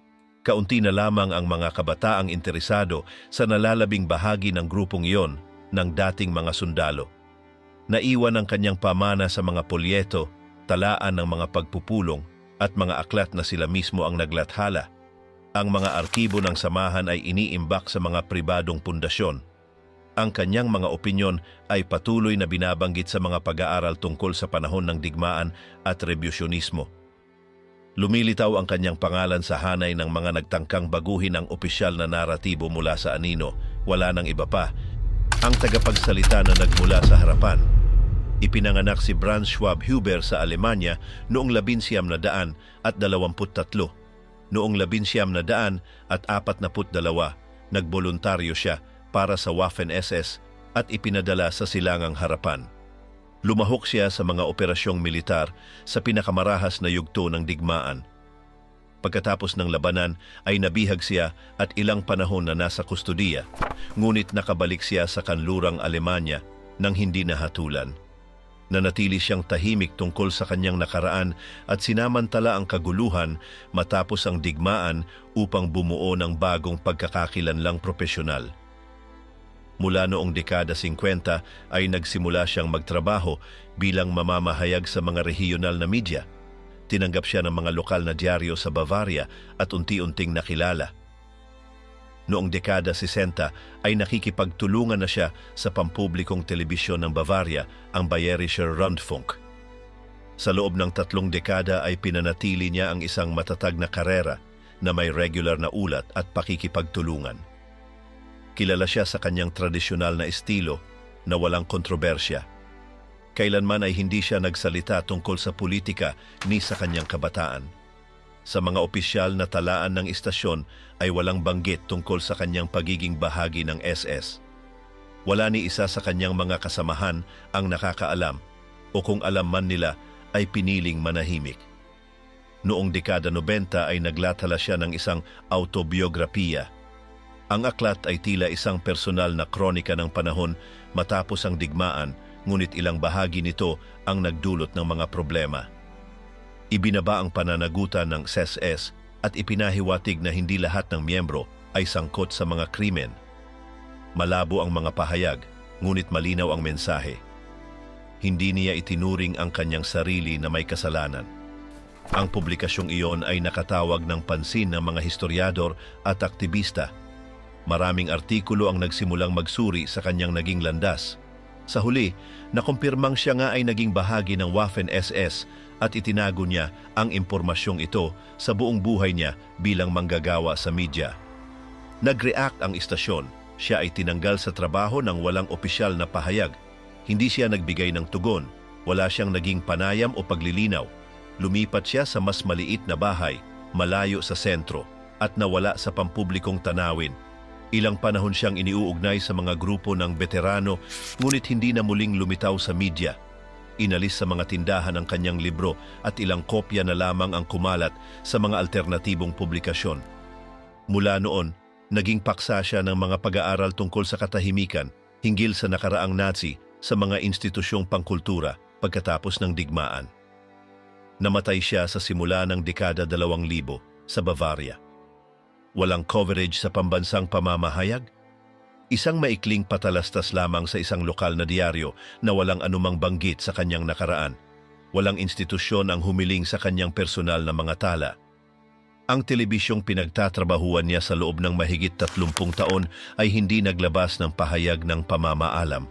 [SPEAKER 1] Kaunti na lamang ang mga kabataang interesado sa nalalabing bahagi ng grupong iyon ng dating mga sundalo. Naiwan ang kanyang pamana sa mga polyeto, talaan ng mga pagpupulong at mga aklat na sila mismo ang naglathala. Ang mga arkibo ng samahan ay iniimbak sa mga pribadong pundasyon. Ang kanyang mga opinyon ay patuloy na binabanggit sa mga pag-aaral tungkol sa panahon ng digmaan at rebusyonismo. Lumilitaw ang kanyang pangalan sa hanay ng mga nagtangkang baguhin ang opisyal na naratibo mula sa anino. Wala nang iba pa. Ang tagapagsalita na nagmula sa harapan. Ipinanganak si Franz Schwab Huber sa Alemanya noong 1923. Noong 1942, nagboluntaryo siya para sa Waffen-SS at ipinadala sa Silangang Harapan. Lumahok siya sa mga operasyong militar sa pinakamarahas na yugto ng digmaan. Pagkatapos ng labanan ay nabihag siya at ilang panahon na nasa kustudiya, ngunit nakabalik siya sa kanlurang Alemanya nang hindi nahatulan. Nanatili siyang tahimik tungkol sa kanyang nakaraan at sinamantala ang kaguluhan matapos ang digmaan upang bumuo ng bagong pagkakakilanlang propesyonal. Mula noong dekada 50 ay nagsimula siyang magtrabaho bilang mamamahayag sa mga rehiyonal na media. Tinanggap siya ng mga lokal na dyaryo sa Bavaria at unti-unting nakilala. Noong dekada 60 ay nakikipagtulungan na siya sa pampublikong telebisyon ng Bavaria, ang Bayerischer Rundfunk. Sa loob ng 3 dekada ay pinanatili niya ang isang matatag na karera na may regular na ulat at pakikipagtulungan. Kilala siya sa kanyang tradisyonal na estilo na walang kontrobersya. Kailanman ay hindi siya nagsalita tungkol sa politika ni sa kanyang kabataan. Sa mga opisyal na talaan ng istasyon ay walang banggit tungkol sa kanyang pagiging bahagi ng SS. Wala ni isa sa kanyang mga kasamahan ang nakakaalam o kung alam man nila ay piniling manahimik. Noong dekada 90 ay naglathala siya ng isang autobiografiya. Ang aklat ay tila isang personal na kronika ng panahon matapos ang digmaan, ngunit ilang bahagi nito ang nagdulot ng mga problema. Ibinaba ang pananagutan ng SS at ipinahiwatig na hindi lahat ng miyembro ay sangkot sa mga krimen. Malabo ang mga pahayag, ngunit malinaw ang mensahe. Hindi niya itinuring ang kanyang sarili na may kasalanan. Ang publikasyong iyon ay nakatawag ng pansin ng mga historiador at aktivista. Maraming artikulo ang nagsimulang magsuri sa kanyang naging landas. Sa huli, nakumpirmang siya nga ay naging bahagi ng Waffen-SS at itinago niya ang impormasyong ito sa buong buhay niya bilang manggagawa sa media. Nag-react ang istasyon. Siya ay tinanggal sa trabaho ng walang opisyal na pahayag. Hindi siya nagbigay ng tugon. Wala siyang naging panayam o paglilinaw. Lumipat siya sa mas maliit na bahay, malayo sa sentro, at nawala sa pampublikong tanawin. Ilang panahon siyang iniuugnay sa mga grupo ng veterano, ngunit hindi na muling lumitaw sa media. Inalis sa mga tindahan ang kanyang libro at ilang kopya na lamang ang kumalat sa mga alternatibong publikasyon. Mula noon, naging paksa siya ng mga pag-aaral tungkol sa katahimikan, hinggil sa nakaraang Nazi sa mga institusyong pangkultura pagkatapos ng digmaan. Namatay siya sa simula ng dekada 2000 sa Bavaria. Walang coverage sa pambansang pamamahayag? Isang maikling patalastas lamang sa isang lokal na diaryo na walang anumang banggit sa kanyang nakaraan. Walang institusyon ang humiling sa kanyang personal na mga tala. Ang telebisyong pinagtatrabahuan niya sa loob ng mahigit 30 taon ay hindi naglabas ng pahayag ng pamamaalam.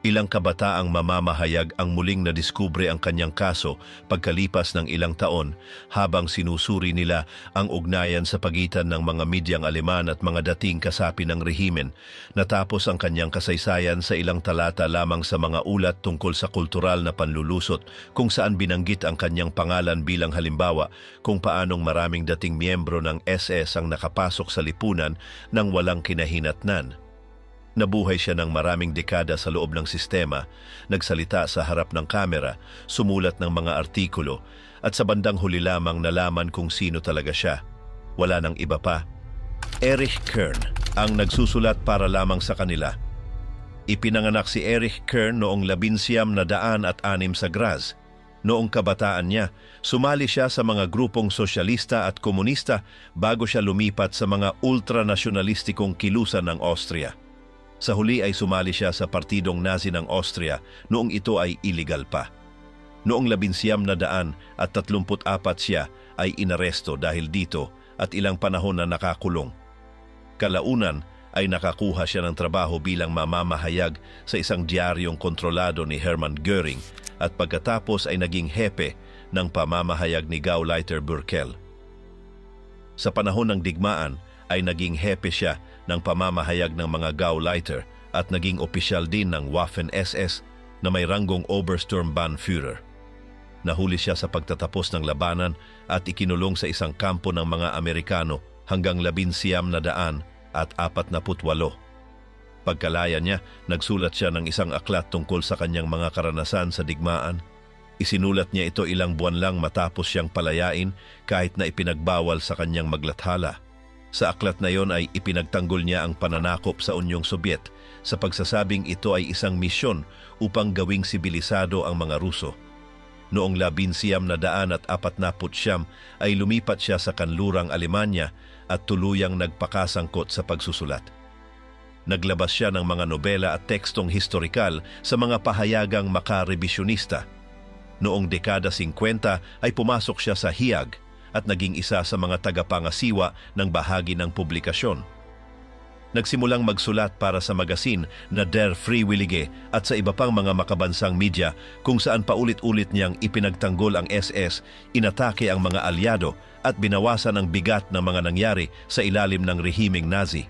[SPEAKER 1] Ilang kabataang mamamahayag ang muling nadiskubre ang kanyang kaso pagkalipas ng ilang taon habang sinusuri nila ang ugnayan sa pagitan ng mga medyang Aleman at mga dating kasapi ng rehimen. Natapos ang kanyang kasaysayan sa ilang talata lamang sa mga ulat tungkol sa kultural na panlulusot kung saan binanggit ang kanyang pangalan bilang halimbawa kung paanong maraming dating miyembro ng SS ang nakapasok sa lipunan nang walang kinahinatnan. Nabuhay siya ng maraming dekada sa loob ng sistema, nagsalita sa harap ng kamera, sumulat ng mga artikulo, at sa bandang huli lamang nalaman kung sino talaga siya. Wala nang iba pa. Erich Kern ang nagsusulat para lamang sa kanila. Ipinanganak si Erich Kern noong 1906 sa Graz. Noong kabataan niya, sumali siya sa mga grupong sosyalista at komunista bago siya lumipat sa mga ultranasyonalistikong kilusan ng Austria. Sa huli ay sumali siya sa Partidong Nazi ng Austria noong ito ay illegal pa. Noong 1934 siya ay inaresto dahil dito at ilang panahon na nakakulong. Kalaunan ay nakakuha siya ng trabaho bilang mamamahayag sa isang diaryong kontrolado ni Hermann Göring at pagkatapos ay naging hepe ng pamamahayag ni Gauleiter Bürkel. Sa panahon ng digmaan ay naging hepe siya ng pamamahayag ng mga Gauleiter at naging opisyal din ng Waffen-SS na may ranggong Obersturmbannführer. Nahuli siya sa pagtatapos ng labanan at ikinulong sa isang kampo ng mga Amerikano hanggang 1948. Pagkalaya niya, nagsulat siya ng isang aklat tungkol sa kanyang mga karanasan sa digmaan. Isinulat niya ito ilang buwan lang matapos siyang palayain kahit na ipinagbawal sa kanyang maglathala. Sa aklat na yon ay ipinagtanggol niya ang pananakop sa Unyong Sobyet sa pagsasabing ito ay isang misyon upang gawing sibilisado ang mga Ruso. Noong 1949 ay lumipat siya sa kanlurang Alemanya at tuluyang nagpakasangkot sa pagsusulat. Naglabas siya ng mga nobela at tekstong historikal sa mga pahayagang makarebisyonista. Noong dekada 50 ay pumasok siya sa HIAG at naging isa sa mga tagapangasiwa ng bahagi ng publikasyon. Nagsimulang magsulat para sa magasin na Der Freiwillige at sa iba pang mga makabansang media kung saan paulit-ulit niyang ipinagtanggol ang SS, inatake ang mga alyado at binawasan ang bigat ng mga nangyari sa ilalim ng rehimeng Nazi.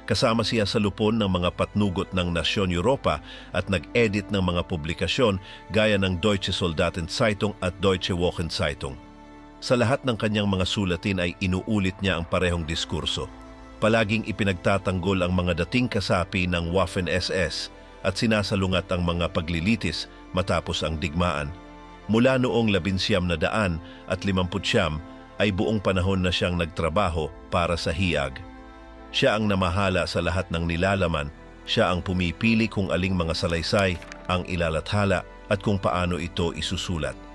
[SPEAKER 1] Kasama siya sa lupon ng mga patnugot ng Nasyon Europa at nag-edit ng mga publikasyon gaya ng Deutsche Soldatenzeitung at Deutsche Wochenzeitung. Sa lahat ng kanyang mga sulatin ay inuulit niya ang parehong diskurso. Palaging ipinagtatanggol ang mga dating kasapi ng Waffen-SS at sinasalungat ang mga paglilitis matapos ang digmaan. Mula noong 1950 ay buong panahon na siyang nagtrabaho para sa HIAG. Siya ang namahala sa lahat ng nilalaman, siya ang pumipili kung aling mga salaysay ang ilalathala at kung paano ito isusulat.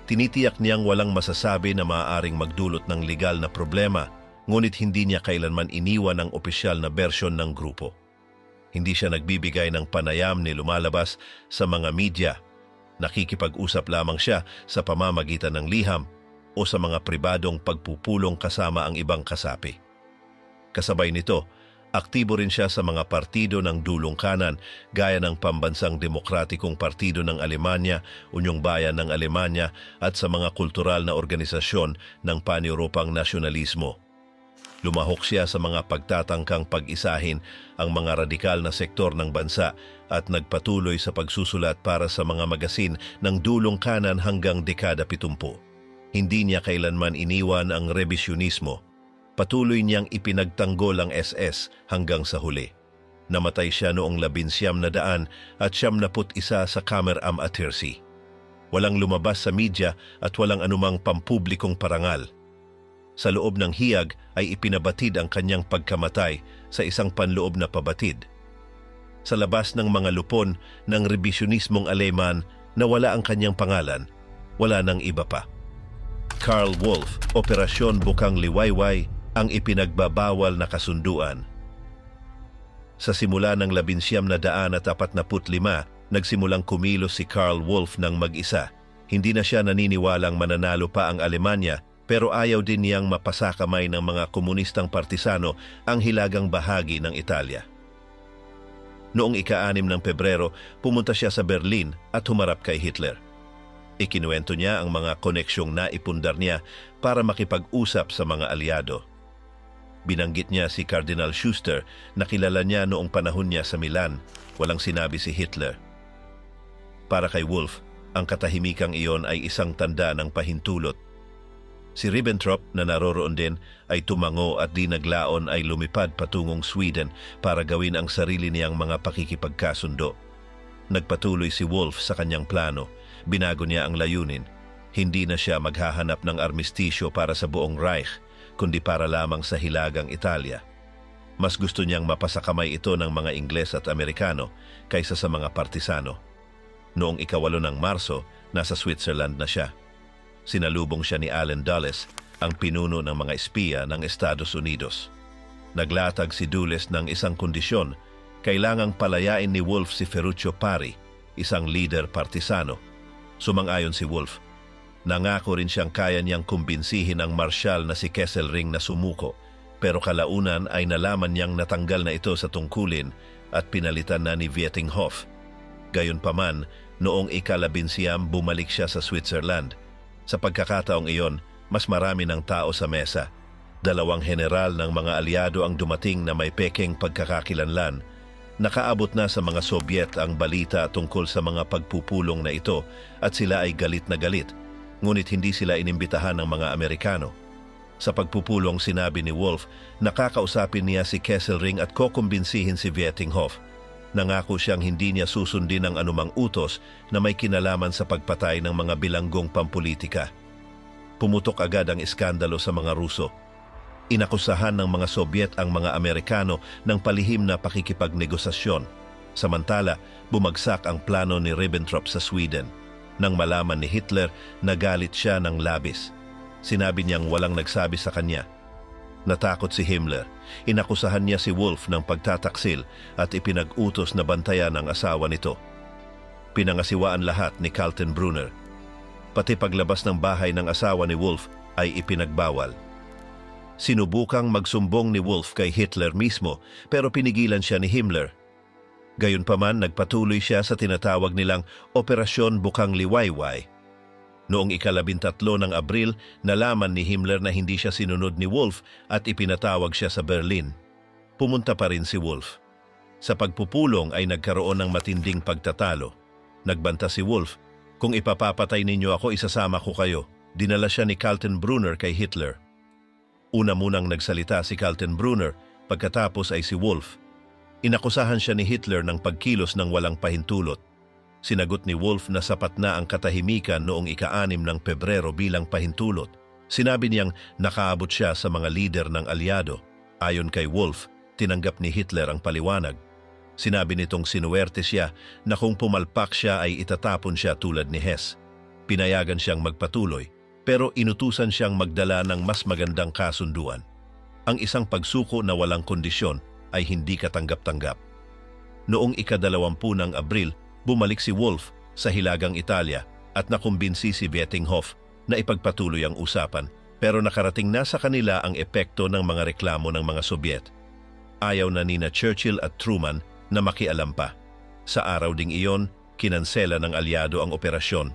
[SPEAKER 1] Tinitiyak niyang walang masasabi na maaaring magdulot ng legal na problema, ngunit hindi niya kailanman iniwan ang opisyal na bersyon ng grupo. Hindi siya nagbibigay ng panayam ni lumalabas sa mga media. Nakikipag-usap lamang siya sa pamamagitan ng liham o sa mga pribadong pagpupulong kasama ang ibang kasapi. Kasabay nito, aktibo rin siya sa mga partido ng dulong kanan gaya ng Pambansang Demokratikong Partido ng Alemanya, Unyong Bayan ng Alemanya at sa mga kultural na organisasyon ng pan-Europang nasyonalismo. Lumahok siya sa mga pagtatangkang pag-isahin ang mga radikal na sektor ng bansa at nagpatuloy sa pagsusulat para sa mga magasin ng dulong kanan hanggang dekada 70. Hindi niya kailanman iniwan ang rebisyonismo. Patuloy niyang ipinagtanggol ang SS hanggang sa huli. Namatay siya noong 1971 sa Kamer am Attersee. Walang lumabas sa media at walang anumang pampublikong parangal. Sa loob ng HIAG ay ipinabatid ang kanyang pagkamatay sa isang panloob na pabatid. Sa labas ng mga lupon ng rebisyonismong Aleman na wala ang kanyang pangalan, wala nang iba pa. Karl Wolf, Operasyon Bukang Liwayway, ang ipinagbabawal na kasunduan. Sa simula ng 1945, nagsimulang kumilos si Karl Wolf ng mag-isa. Hindi na siya naniniwalang mananalo pa ang Alemanya, pero ayaw din niyang mapasakamay ng mga komunistang partisano ang hilagang bahagi ng Italia. Noong ika-6 ng Pebrero, pumunta siya sa Berlin at humarap kay Hitler. Ikinuwento niya ang mga koneksyong naipundar niya para makipag-usap sa mga alyado. Binanggit niya si Cardinal Schuster na kilala niya noong panahon niya sa Milan. Walang sinabi si Hitler. Para kay Wolf, ang katahimikang iyon ay isang tanda ng pahintulot. Si Ribbentrop na naroroon din ay tumango at di naglaon ay lumipad patungong Sweden para gawin ang sarili niyang mga pakikipagkasundo. Nagpatuloy si Wolf sa kanyang plano. Binago niya ang layunin. Hindi na siya maghahanap ng armistisyo para sa buong Reich, kundi para lamang sa Hilagang Italia. Mas gusto niyang mapasakamay ito ng mga Ingles at Amerikano kaysa sa mga partisano. Noong ika-8 ng Marso, nasa Switzerland na siya. Sinalubong siya ni Allen Dulles, ang pinuno ng mga espiya ng Estados Unidos. Naglatag si Dulles ng isang kondisyon: kailangang palayain ni Wolf si Ferruccio Parri, isang leader partisano. Sumang-ayon si Wolf. Nangako rin siyang kaya niyang kumbinsihin ang marsyal na si Kesselring na sumuko, pero kalaunan ay nalaman niyang natanggal na ito sa tungkulin at pinalitan na ni Vietinghoff. Gayunpaman, noong ika-11 bumalik siya sa Switzerland. Sa pagkakataong iyon, mas marami ng tao sa mesa. 2 general ng mga alyado ang dumating na may pekeng pagkakakilanlan. Nakaabot na sa mga Sobyet ang balita tungkol sa mga pagpupulong na ito at sila ay galit na galit, ngunit hindi sila inimbitahan ng mga Amerikano. Sa pagpupulong, sinabi ni Wolf na kakausapin niya si Kesselring at kukumbinsihin si Vietinghoff. Nangako siyang hindi niya susundin ang anumang utos na may kinalaman sa pagpatay ng mga bilanggong pampulitika. Pumutok agad ang iskandalo sa mga Ruso. Inakusahan ng mga Sobyet ang mga Amerikano ng palihim na pakikipagnegosasyon. Samantala, bumagsak ang plano ni Ribbentrop sa Sweden. Nang malaman ni Hitler, nagalit siya ng labis. Sinabi niyang walang nagsabi sa kanya. Natakot si Himmler. Inakusahan niya si Wolf ng pagtataksil at ipinag-utos na bantayan ang asawa nito. Pinangasiwaan lahat ni Kaltenbrunner. Pati paglabas ng bahay ng asawa ni Wolf ay ipinagbawal. Sinubukang magsumbong ni Wolf kay Hitler mismo pero pinigilan siya ni Himmler. Gayunpaman, nagpatuloy siya sa tinatawag nilang Operasyon Bukang Liwayway. Noong ika-13 ng Abril, nalaman ni Himmler na hindi siya sinunod ni Wolf at ipinatawag siya sa Berlin. Pumunta pa rin si Wolf. Sa pagpupulong ay nagkaroon ng matinding pagtatalo. Nagbanta si Wolf, "Kung ipapapatay ninyo ako, isasama ko kayo." Dinala siya ni Kaltenbrunner kay Hitler. Una munang nagsalita si Kaltenbrunner, pagkatapos ay si Wolf. Inakusahan siya ni Hitler ng pagkilos ng walang pahintulot. Sinagot ni Wolf na sapat na ang katahimikan noong ika-6 ng Pebrero bilang pahintulot. Sinabi niyang nakaabot siya sa mga lider ng alyado. Ayon kay Wolf, tinanggap ni Hitler ang paliwanag. Sinabi nitong sinuwerte siya na kung pumalpak siya ay itatapon siya tulad ni Hess. Pinayagan siyang magpatuloy, pero inutusan siyang magdala ng mas magandang kasunduan. Ang isang pagsuko na walang kondisyon ay hindi katanggap-tanggap. Noong ika-20 ng Abril, bumalik si Wolf sa Hilagang Italia at nakumbinsi si Vietinghoff na ipagpatuloy ang usapan, pero nakarating na sa kanila ang epekto ng mga reklamo ng mga Sobyet. Ayaw na nina Churchill at Truman na makialam pa. Sa araw ding iyon, kinansela ng alyado ang operasyon.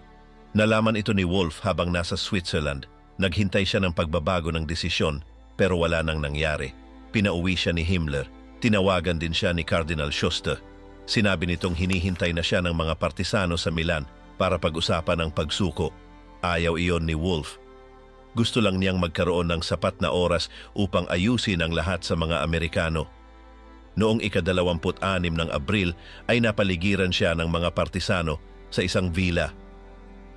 [SPEAKER 1] Nalaman ito ni Wolf habang nasa Switzerland. Naghintay siya ng pagbabago ng desisyon, pero wala nang nangyari. Pinauwi siya ni Himmler. Tinawagan din siya ni Cardinal Schuster. Sinabi nitong hinihintay na siya ng mga partisano sa Milan para pag-usapan ang pagsuko. Ayaw iyon ni Wolf. Gusto lang niyang magkaroon ng sapat na oras upang ayusin ang lahat sa mga Amerikano. Noong ika-26 ng Abril ay napaligiran siya ng mga partisano sa isang villa.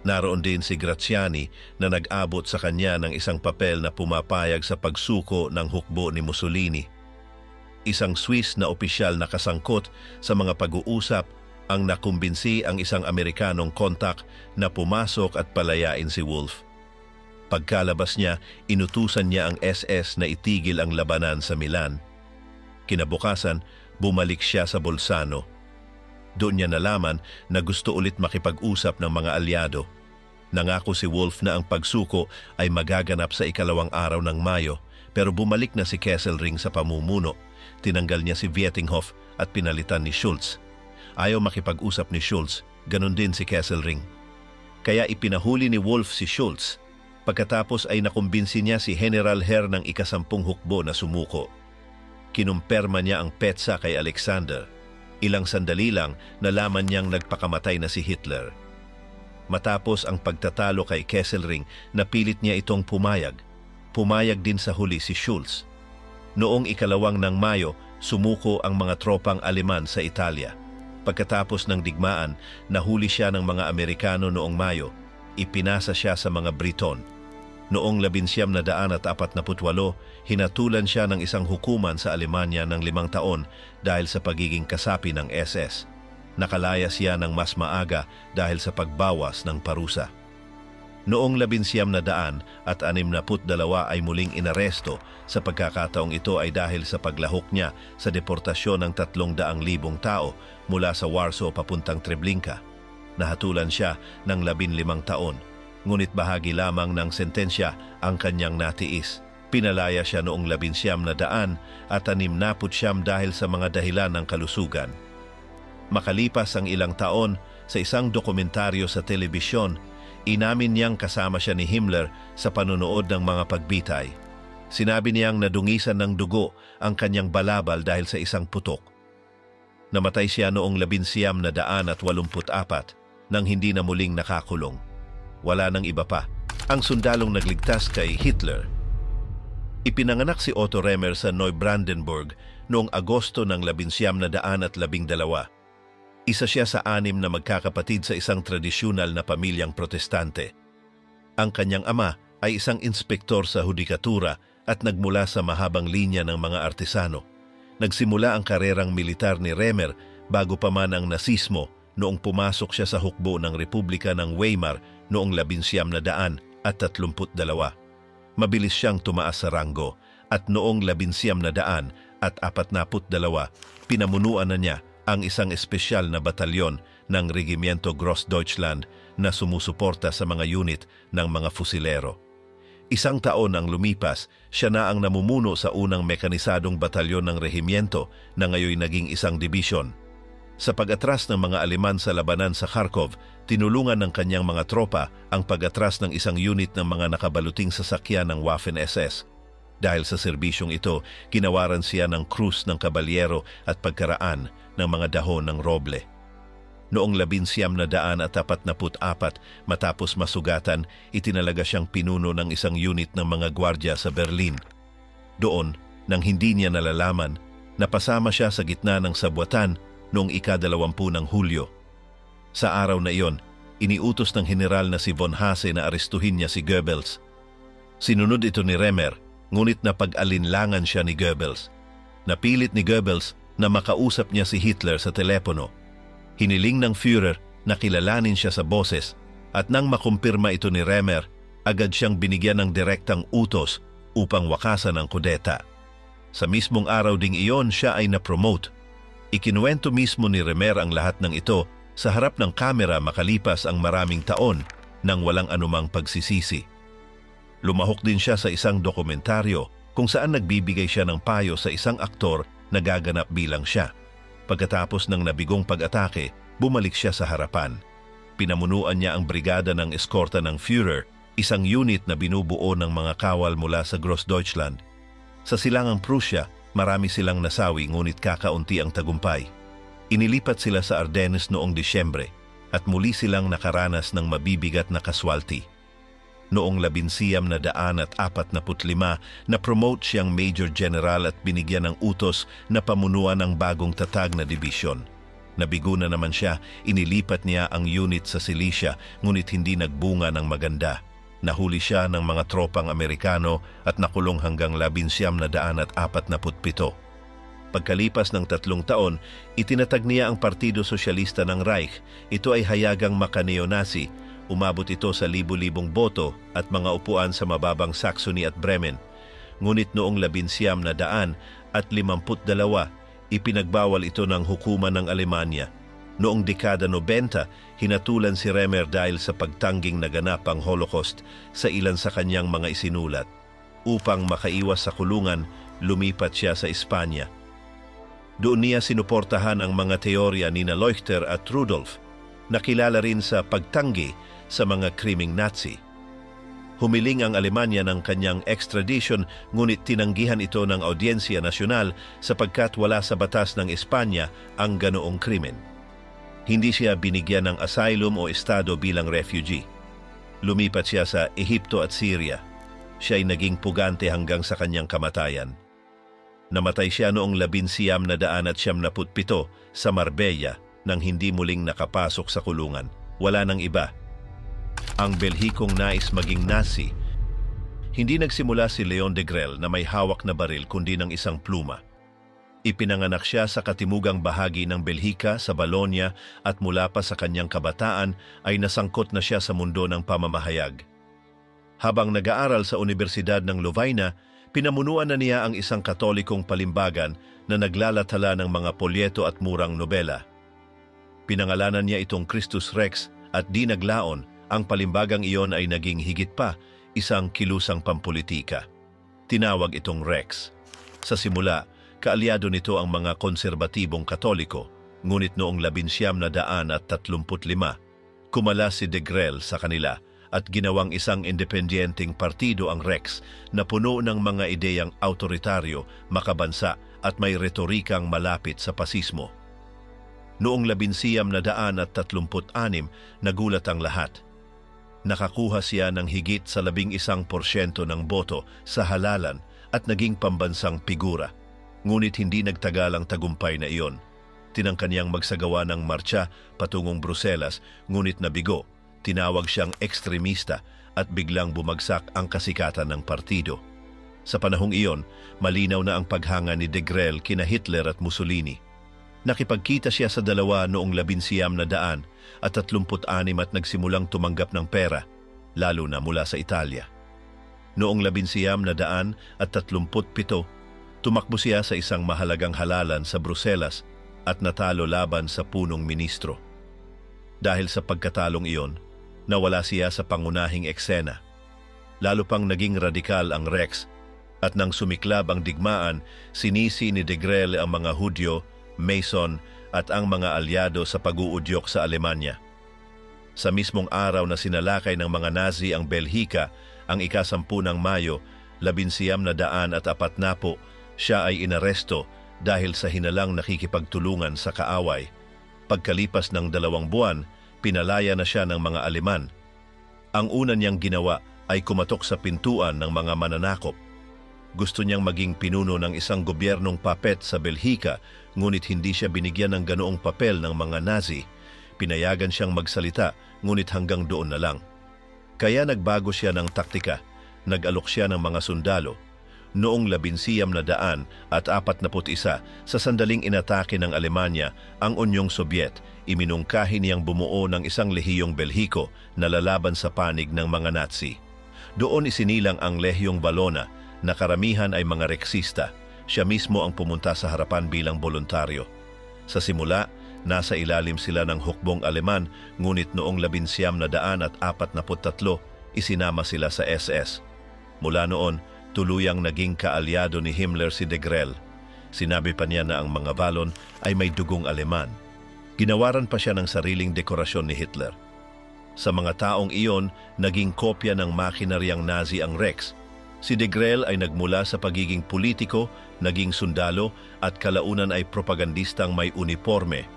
[SPEAKER 1] Naroon din si Graziani na nag-abot sa kanya ng isang papel na pumapayag sa pagsuko ng hukbo ni Mussolini. Isang Swiss na opisyal na kasangkot sa mga pag-uusap ang nakumbinsi ang isang Amerikanong kontak na pumasok at palayain si Wolf. Pagkalabas niya, inutusan niya ang SS na itigil ang labanan sa Milan. Kinabukasan, bumalik siya sa Bolzano. Doon niya nalaman na gusto ulit makipag-usap ng mga alyado. Nangako si Wolf na ang pagsuko ay magaganap sa ikalawang araw ng Mayo, pero bumalik na si Kesselring sa pamumuno. tinanggal niya si Vietinghoff at pinalitan ni Schulz. Ayaw makipag-usap ni Schulz, ganun din si Kesselring. Kaya ipinahuli ni Wolf si Schulz. Pagkatapos ay nakumbinsi niya si General Herr ng ikasampung hukbo na sumuko. Kinumperma niya ang petsa kay Alexander. Ilang sandali lang nalaman niyang nagpakamatay na si Hitler. Matapos ang pagtatalo kay Kesselring, napilit niya itong pumayag. Pumayag din sa huli si Schulz. Noong 2 ng Mayo, sumuko ang mga tropang Aleman sa Italia. Pagkatapos ng digmaan, nahuli siya ng mga Amerikano noong Mayo. Ipinasa siya sa mga Briton. Noong 1948, hinatulan siya ng isang hukuman sa Alemanya ng 5 taon dahil sa pagiging kasapi ng SS. Nakalaya siya ng mas maaga dahil sa pagbawas ng parusa. Noong 1962 ay muling inaresto. Sa pagkakataong ito ay dahil sa paglahok niya sa deportasyon ng 300,000 tao mula sa Warsaw papuntang Treblinka. Nahatulan siya ng 15 taon, ngunit bahagi lamang ng sentensya ang kanyang natiis. Pinalaya siya noong 1969 dahil sa mga dahilan ng kalusugan. Makalipas ang ilang taon, sa isang dokumentaryo sa telebisyon, inamin niyang kasama siya ni Himmler sa panonood ng mga pagbitay. Sinabi niyang nadungisan ng dugo ang kanyang balabal dahil sa isang putok. Namatay siya noong 1984 nang hindi na muling nakakulong. Wala nang iba pa. Ang sundalong nagligtas kay Hitler. Ipinanganak si Otto Remer sa Neubrandenburg noong Agosto ng 1912. Isa siya sa 6 na magkakapatid sa isang tradisyonal na pamilyang protestante. Ang kanyang ama ay isang inspektor sa hudikatura at nagmula sa mahabang linya ng mga artesano. Nagsimula ang karerang militar ni Remer bago pa man ang nasismo noong pumasok siya sa hukbo ng Republika ng Weimar noong 1932. Mabilis siyang tumaas sa ranggo at noong 1942, pinamunuan na niya ang isang espesyal na batalyon ng Regimiento Grossdeutschland na sumusuporta sa mga unit ng mga fusilero. 1 taon ang lumipas, siya na ang namumuno sa unang mekanisadong batalyon ng rehimiento na ngayon naging isang dibisyon. Sa pag-atras ng mga Aleman sa labanan sa Kharkov, tinulungan ng kanyang mga tropa ang pag-atras ng isang unit ng mga nakabaluting sasakyan ng Waffen-SS. Dahil sa serbisyong ito, ginawaran siya ng krus ng kabalyero at pagkaraan ng mga dahon ng roble. Noong 1944, matapos masugatan, itinalaga siyang pinuno ng isang unit ng mga gwardya sa Berlin. Doon, nang hindi niya nalalaman, napasama siya sa gitna ng sabwatan noong 20 ng Hulyo. Sa araw na iyon, iniutos ng general na si von Hase na arestuhin niya si Goebbels. Sinunod ito ni Remer, ngunit napag-alinlangan siya ni Goebbels. Napilit ni Goebbels na makausap niya si Hitler sa telepono. Hiniling ng Führer na kilalanin siya sa boses at nang makumpirma ito ni Remer, agad siyang binigyan ng direktang utos upang wakasan ang kudeta. Sa mismong araw ding iyon, siya ay na-promote. Ikinuwento mismo ni Remer ang lahat ng ito sa harap ng kamera makalipas ang maraming taon nang walang anumang pagsisisi. Lumahok din siya sa isang dokumentaryo kung saan nagbibigay siya ng payo sa isang aktor na gaganap bilang siya. Pagkatapos ng nabigong pag-atake, bumalik siya sa harapan. Pinamunuan niya ang brigada ng eskorta ng Führer, isang unit na binubuo ng mga kawal mula sa Grossdeutschland. Sa silangang Prussia, marami silang nasawi ngunit kakaunti ang tagumpay. Inilipat sila sa Ardennes noong Disyembre at muli silang nakaranas ng mabibigat na kaswalti. Noong 1945, na-promote siyang Major General at binigyan ng utos na pamunuan ang bagong tatag na dibisyon. Nabigo na naman siya, inilipat niya ang unit sa Silesia ngunit hindi nagbunga ng maganda. Nahuli siya ng mga tropang Amerikano at nakulong hanggang 1947. Pagkalipas ng 3 taon, itinatag niya ang Partido Sosyalista ng Reich. Ito ay hayagang maka-neonazi. Umabot ito sa libu-libong boto at mga upuan sa mababang Saxony at Bremen. Ngunit noong 1952, ipinagbawal ito ng hukuman ng Alemanya. Noong dekada 90, hinatulan si Remer dahil sa pagtangging naganap ang Holocaust sa ilan sa kanyang mga isinulat. Upang makaiwas sa kulungan, lumipat siya sa Espanya. Doon niya sinuportahan ang mga teorya ni Leuchter at Rudolf, nakilala rin sa pagtanggi sa mga krimeng Nazi. Humiling ang Alemanya ng kanyang extradition, ngunit tinanggihan ito ng Audiensya Nasyonal sapagkat wala sa batas ng Espanya ang ganoong krimen. Hindi siya binigyan ng asylum o estado bilang refugee. Lumipat siya sa Ehipto at Syria. Siya ay naging pugante hanggang sa kanyang kamatayan. Namatay siya noong 1997 sa Marbella nang hindi muling nakapasok sa kulungan. Wala nang iba. Ang Belhikong nais maging Nazi, hindi nagsimula si Leon Degrelle na may hawak na baril kundi ng isang pluma. Ipinanganak siya sa katimugang bahagi ng Belhika sa Balonia at mula pa sa kanyang kabataan ay nasangkot na siya sa mundo ng pamamahayag. Habang nag-aaral sa Universidad ng Lovaina, pinamunuan na niya ang isang katolikong palimbagan na naglalathala ng mga polyeto at murang nobela. Pinangalanan niya itong Christus Rex at di naglaon, ang palimbagang iyon ay naging higit pa isang kilusang pampolitika. Tinawag itong Rex. Sa simula, kaalyado nito ang mga konserbatibong Katoliko, ngunit noong 1935, kumala si Degrelle sa kanila at ginawang isang independenteng partido ang Rex na puno ng mga ideyang autoritaryo, makabansa at may retorikang malapit sa pasismo. Noong 1936, nagulat ang lahat. Nakakuha siya ng higit sa 11% ng boto sa halalan at naging pambansang figura. Ngunit hindi nagtagal ang tagumpay na iyon. Tinangka niyang magsagawa ng marcha patungong Bruselas, ngunit nabigo. Tinawag siyang ekstremista at biglang bumagsak ang kasikatan ng partido. Sa panahong iyon, malinaw na ang paghanga ni Degrelle kina Hitler at Mussolini. Nakipagkita siya sa dalawa noong 1936 at nagsimulang tumanggap ng pera, lalo na mula sa Italia. Noong 1937, tumakbo siya sa isang mahalagang halalan sa Bruselas at natalo laban sa punong ministro. Dahil sa pagkatalong iyon, nawala siya sa pangunahing eksena. Lalo pang naging radikal ang Rex at nang sumiklab ang digmaan, sinisi ni Degrelle ang mga Hudyo, Mason at ang mga alyado sa pag-uudyok sa Alemanya. Sa mismong araw na sinalakay ng mga Nazi ang Belhika, ang ika-10 ng Mayo, 1940, siya ay inaresto dahil sa hinalang nakikipagtulungan sa kaaway. Pagkalipas ng 2 buwan, pinalaya na siya ng mga Aleman. Ang una niyang ginawa ay kumatok sa pintuan ng mga mananakop. Gusto niyang maging pinuno ng isang gobyernong papet sa Belhika, ngunit hindi siya binigyan ng ganoong papel ng mga Nazi. Pinayagan siyang magsalita, ngunit hanggang doon na lang. Kaya nagbago siya ng taktika. Nag-alok siya ng mga sundalo. Noong 1941, sa sandaling inatake ng Alemanya ang Unyong Sobyet, iminungkahi niyang bumuo ng isang lehiyong Belhiko na lalaban sa panig ng mga Nazi. Doon isinilang ang Lehyong Valona na karamihan ay mga Rexista. Siya mismo ang pumunta sa harapan bilang boluntaryo. Sa simula, nasa ilalim sila ng hukbong Aleman, ngunit noong 1943, isinama sila sa SS. Mula noon, tuluyang naging kaalyado ni Himmler si Degrelle. Sinabi pa niya na ang mga Valon ay may dugong Aleman. Ginawaran pa siya ng sariling dekorasyon ni Hitler. Sa mga taong iyon, naging kopya ng makinaryang Nazi ang Rex. Si Degrelle ay nagmula sa pagiging politiko, naging sundalo at kalaunan ay propagandistang may uniforme.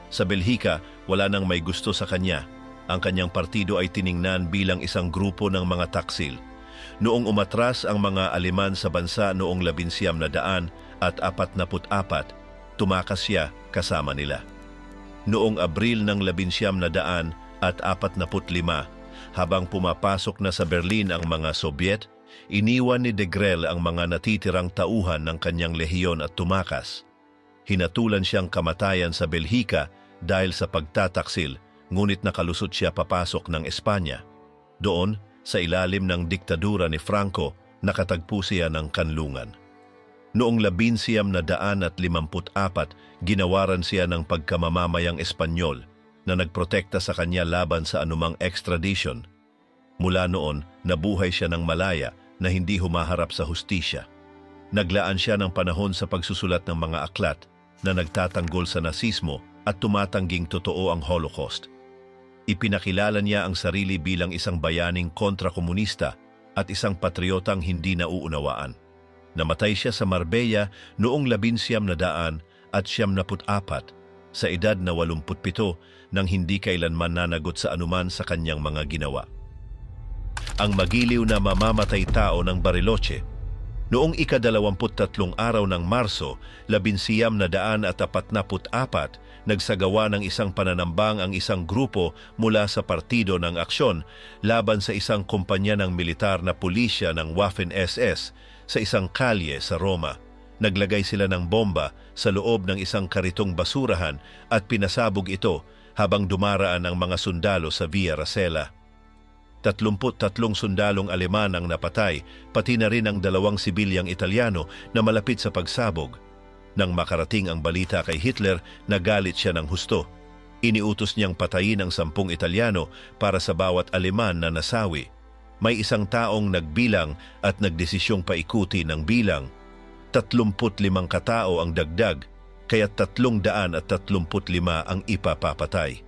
[SPEAKER 1] Sa Belhika, wala nang may gusto sa kanya. Ang kanyang partido ay tiningnan bilang isang grupo ng mga taksil. Noong umatras ang mga Aleman sa bansa noong 1944, tumakas siya kasama nila. Noong Abril ng 1945, habang pumapasok na sa Berlin ang mga Sobyet, iniwan ni Degrelle ang mga natitirang tauhan ng kanyang lehiyon at tumakas. Hinatulan siyang kamatayan sa Belhika dahil sa pagtataksil, ngunit nakalusot siya papasok ng Espanya. Doon, sa ilalim ng diktadura ni Franco, nakatagpo siya ng kanlungan. Noong 1954, ginawaran siya ng pagkamamamayang Espanyol na nagprotekta sa kanya laban sa anumang extradition. Mula noon, nabuhay siya ng malaya na hindi humaharap sa hustisya. Naglaan siya ng panahon sa pagsusulat ng mga aklat. na nagtatanggol sa nasismo at tumatangging totoo ang Holocaust. Ipinakilala niya ang sarili bilang isang bayaning kontra-komunista at isang patriotang hindi nauunawaan. Namatay siya sa Marbella noong 1994 sa edad na 87 nang hindi kailanman nanagot sa anuman sa kanyang mga ginawa. Ang magiliw na mamamatay tao ng Bariloche. Noong ika-23 araw ng Marso, 1944, nagsagawa ng isang pananambang ang isang grupo mula sa Partido ng Aksyon laban sa isang kumpanya ng militar na pulisya ng Waffen-SS sa isang kalye sa Roma. Naglagay sila ng bomba sa loob ng isang karitong basurahan at pinasabog ito habang dumaraan ang mga sundalo sa Via Rasella. 33 sundalong Aleman ang napatay, pati na rin ang 2 sibilyang Italyano na malapit sa pagsabog. Nang makarating ang balita kay Hitler, nagalit siya ng husto. Iniutos niyang patayin ang 10 Italyano para sa bawat Aleman na nasawi. May isang taong nagbilang at nagdesisyong paikuti ng bilang. 35 katao ang dagdag, kaya 335 ang ipapapatay.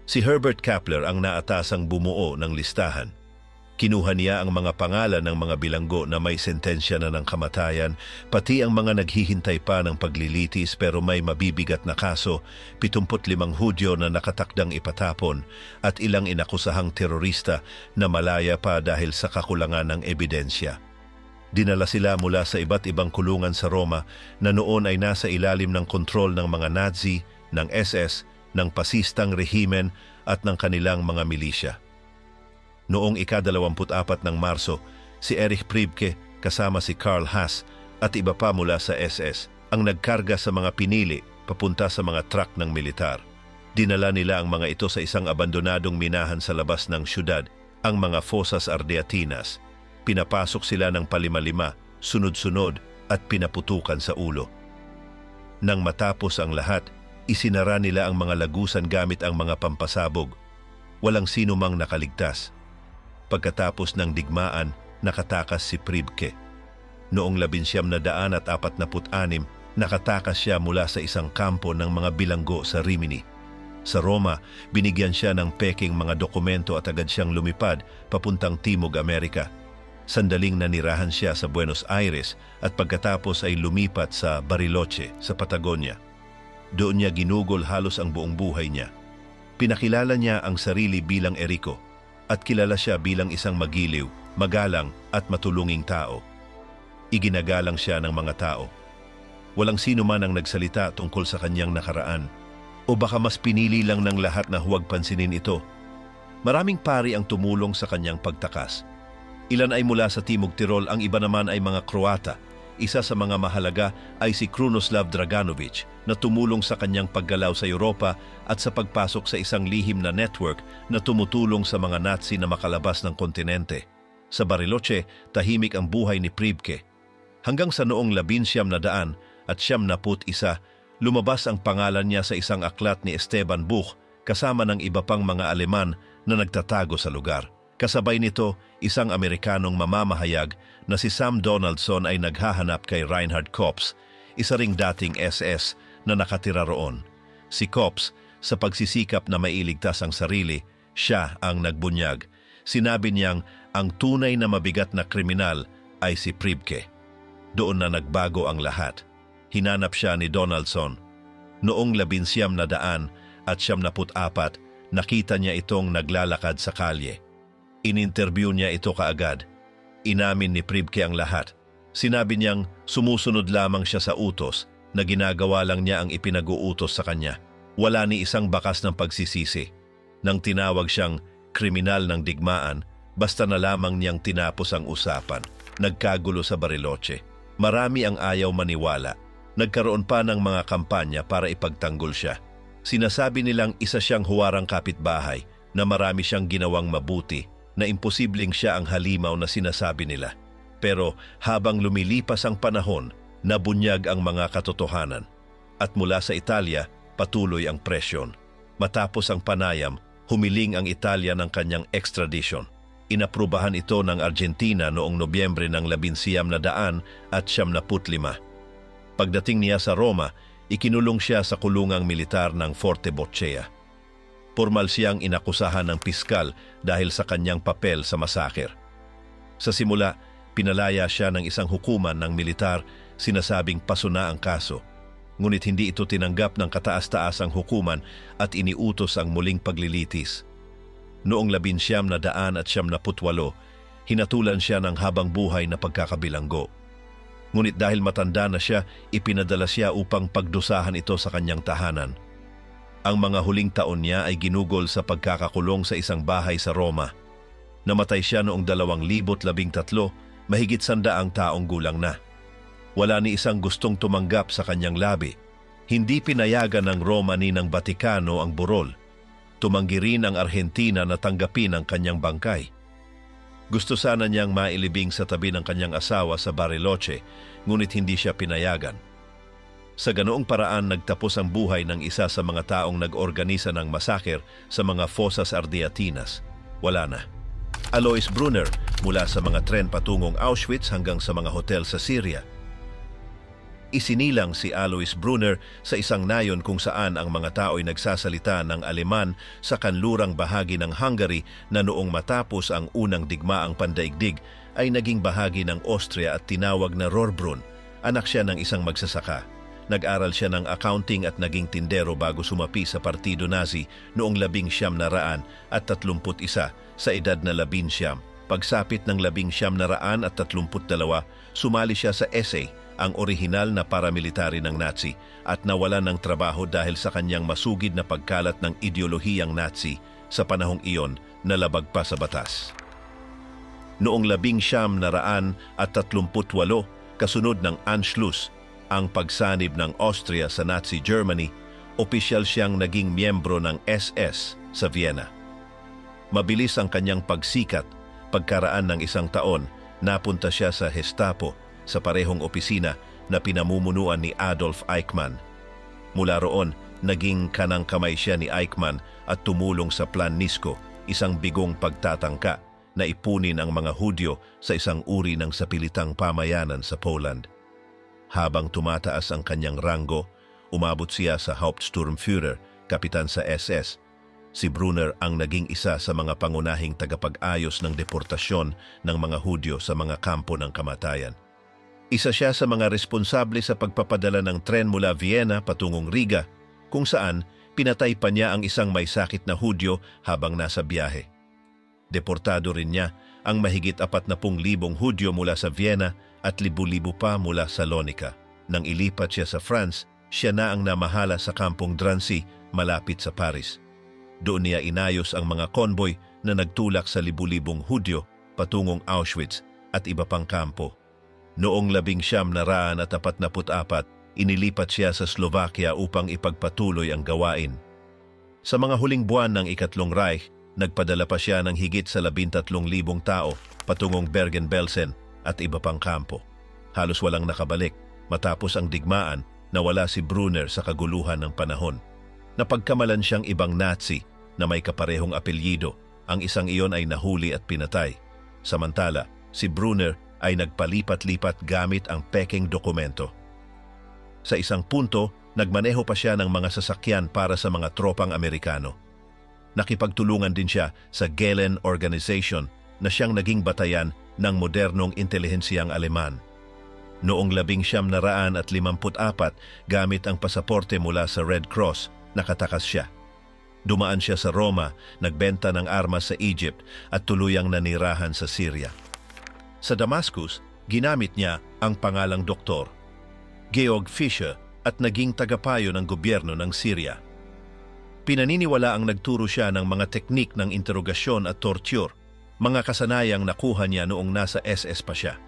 [SPEAKER 1] Si Herbert Kappler ang naatasang bumuo ng listahan. Kinuha niya ang mga pangalan ng mga bilanggo na may sentensya na ng kamatayan, pati ang mga naghihintay pa ng paglilitis pero may mabibigat na kaso, 75 Hudyo na nakatakdang ipatapon, at ilang inakusahang terorista na malaya pa dahil sa kakulangan ng ebidensya. Dinala sila mula sa iba't ibang kulungan sa Roma na noon ay nasa ilalim ng kontrol ng mga Nazi, ng SS, ng pasistang rehimen at ng kanilang mga milisya. Noong ika-24 ng Marso, si Erich Priebke kasama si Karl Haas at iba pa mula sa SS ang nagkarga sa mga pinili papunta sa mga truck ng militar. Dinala nila ang mga ito sa isang abandonadong minahan sa labas ng syudad, ang mga Fosas Ardeatinas. Pinapasok sila ng palima-lima, sunod-sunod at pinaputukan sa ulo. Nang matapos ang lahat, isinara nila ang mga lagusan gamit ang mga pampasabog. Walang sino mang nakaligtas. Pagkatapos ng digmaan, nakatakas si Priebke. Noong 1946, nakatakas siya mula sa isang kampo ng mga bilanggo sa Rimini. Sa Roma, binigyan siya ng peking mga dokumento at agad siyang lumipad papuntang Timog Amerika. Sandaling nanirahan siya sa Buenos Aires at pagkatapos ay lumipat sa Bariloche sa Patagonia. Doon niya ginugol halos ang buong buhay niya. Pinakilala niya ang sarili bilang Erico at kilala siya bilang isang magiliw, magalang at matulunging tao. Iginagalang siya ng mga tao. Walang sino man ang nagsalita tungkol sa kanyang nakaraan. O baka mas pinili lang ng lahat na huwag pansinin ito. Maraming pari ang tumulong sa kanyang pagtakas. Ilan ay mula sa Timog Tirol, ang iba naman ay mga Kroata. Isa sa mga mahalaga ay si Krunoslav Draganovic na tumulong sa kanyang paggalaw sa Europa at sa pagpasok sa isang lihim na network na tumutulong sa mga Nazi na makalabas ng kontinente. Sa Bariloche, tahimik ang buhay ni Priebke. Hanggang sa noong 1991, lumabas ang pangalan niya sa isang aklat ni Esteban Buch kasama ng iba pang mga Aleman na nagtatago sa lugar. Kasabay nito, isang Amerikanong mamamahayag na si Sam Donaldson ay naghahanap kay Reinhard Kops, isa ring dating SS na nakatira roon. Si Kops, sa pagsisikap na mailigtas ang sarili, siya ang nagbunyag. Sinabi niyang ang tunay na mabigat na kriminal ay si Priebke. Doon na nagbago ang lahat. Hinanap siya ni Donaldson. Noong 1974, nakita niya itong naglalakad sa kalye. Ininterview niya ito kaagad. Inamin ni Priebke ang lahat. Sinabi niyang sumusunod lamang siya sa utos, na ginagawa lang niya ang ipinag-uutos sa kanya. Wala ni isang bakas ng pagsisisi. Nang tinawag siyang kriminal ng digmaan, basta na lamang niyang tinapos ang usapan. Nagkagulo sa Bariloche. Marami ang ayaw maniwala. Nagkaroon pa ng mga kampanya para ipagtanggol siya. Sinasabi nilang isa siyang huwarang kapitbahay, na marami siyang ginawang mabuti, na imposibleng siya ang halimaw na sinasabi nila. Pero habang lumilipas ang panahon, nabunyag ang mga katotohanan. At mula sa Italia, patuloy ang presyon. Matapos ang panayam, humiling ang Italia ng kanyang extradition. Inaprubahan ito ng Argentina noong Nobyembre ng 1975. Pagdating niya sa Roma, Ikinulong siya sa kulungang militar ng Forte Boccia. Formal siyang inakusahan ng piskal dahil sa kanyang papel sa masaker. Sa simula, pinalaya siya ng isang hukuman ng militar, sinasabing pasuna ang kaso. Ngunit hindi ito tinanggap ng kataas-taasang hukuman at iniutos ang muling paglilitis. Noong 1978, hinatulan siya ng habang buhay na pagkakabilanggo. Ngunit dahil matanda na siya, ipinadala siya upang pagdusahan ito sa kanyang tahanan. Ang mga huling taon niya ay ginugol sa pagkakakulong sa isang bahay sa Roma. Namatay siya noong 2013, mahigit 100 taong gulang na. Wala ni isang gustong tumanggap sa kanyang labi. Hindi pinayagan ng Roma ni ng Batikano ang burol. Tumanggi rin ang Argentina na tanggapin ang kanyang bangkay. Gusto sana niyang mailibing sa tabi ng kanyang asawa sa Bariloche, ngunit hindi siya pinayagan. Sa ganoong paraan nagtapos ang buhay ng isa sa mga taong nag-organisa ng masaker sa mga Fosas Ardeatinas. Wala na. Alois Brunner, mula sa mga tren patungong Auschwitz hanggang sa mga hotel sa Syria. Isinilang si Alois Brunner sa isang nayon kung saan ang mga tao'y nagsasalita ng Aleman sa kanlurang bahagi ng Hungary na noong matapos ang unang digmaang pandaigdig ay naging bahagi ng Austria at tinawag na Rohrbrunn. Anak siya ng isang magsasaka. Nag-aral siya ng accounting at naging tindero bago sumapi sa Partido Nazi noong 1931 sa edad na 19. Pagsapit ng 1932, sumali siya sa SA, ang orihinal na paramilitary ng Nazi, at nawalan ng trabaho dahil sa kanyang masugid na pagkalat ng ideolohiyang Nazi sa panahong iyon na labag pa sa batas. Noong 1938, kasunod ng Anschluss, ang pagsanib ng Austria sa Nazi Germany, opisyal siyang naging miyembro ng SS sa Vienna. Mabilis ang kanyang pagsikat. Pagkaraan ng isang taon, napunta siya sa Gestapo sa parehong opisina na pinamumunuan ni Adolf Eichmann. Mula roon, naging kanang kamay siya ni Eichmann at tumulong sa Plan Nisko, isang bigong pagtatangka na ipunin ang mga Hudyo sa isang uri ng sapilitang pamayanan sa Poland. Habang tumataas ang kanyang ranggo, umabot siya sa Hauptsturmführer, kapitan sa SS. Si Brunner ang naging isa sa mga pangunahing tagapag-ayos ng deportasyon ng mga Hudyo sa mga kampo ng kamatayan. Isa siya sa mga responsable sa pagpapadala ng tren mula Vienna patungong Riga, kung saan pinatay pa niya ang isang may sakit na Hudyo habang nasa biyahe. Deportado rin niya ang mahigit 40,000 Hudyo mula sa Vienna at libu-libu pa mula sa Salonika. Nang ilipat siya sa France, siya na ang namahala sa kampong Drancy malapit sa Paris. Doon niya inayos ang mga konboy na nagtulak sa libu-libong Hudyo patungong Auschwitz at iba pang kampo. Noong 1944, inilipat siya sa Slovakia upang ipagpatuloy ang gawain. Sa mga huling buwan ng Ikatlong Reich, nagpadala pa siya ng higit sa 13,000 tao patungong Bergen-Belsen at iba pang kampo. Halos walang nakabalik matapos ang digmaan, nawala si Brunner sa kaguluhan ng panahon. Napagkamalan siyang ibang Nazi na may kaparehong apelyido. Ang isang iyon ay nahuli at pinatay. Samantala, si Brunner ay nagpalipat-lipat gamit ang pekeng dokumento. Sa isang punto, nagmaneho pa siya ng mga sasakyan para sa mga tropang Amerikano. Nakipagtulungan din siya sa Gehlen Organization na siyang naging batayan ng modernong intelihensiyang Aleman. Noong 1954, gamit ang pasaporte mula sa Red Cross, nakatakas siya. Dumaan siya sa Roma, nagbenta ng armas sa Egypt at tuluyang nanirahan sa Syria. Sa Damascus, ginamit niya ang pangalang Doktor Georg Fischer at naging tagapayo ng gobyerno ng Syria. Pinaniniwala ang nagturo siya ng mga teknik ng interogasyon at torture, mga kasanayang nakuha niya noong nasa SS pa siya.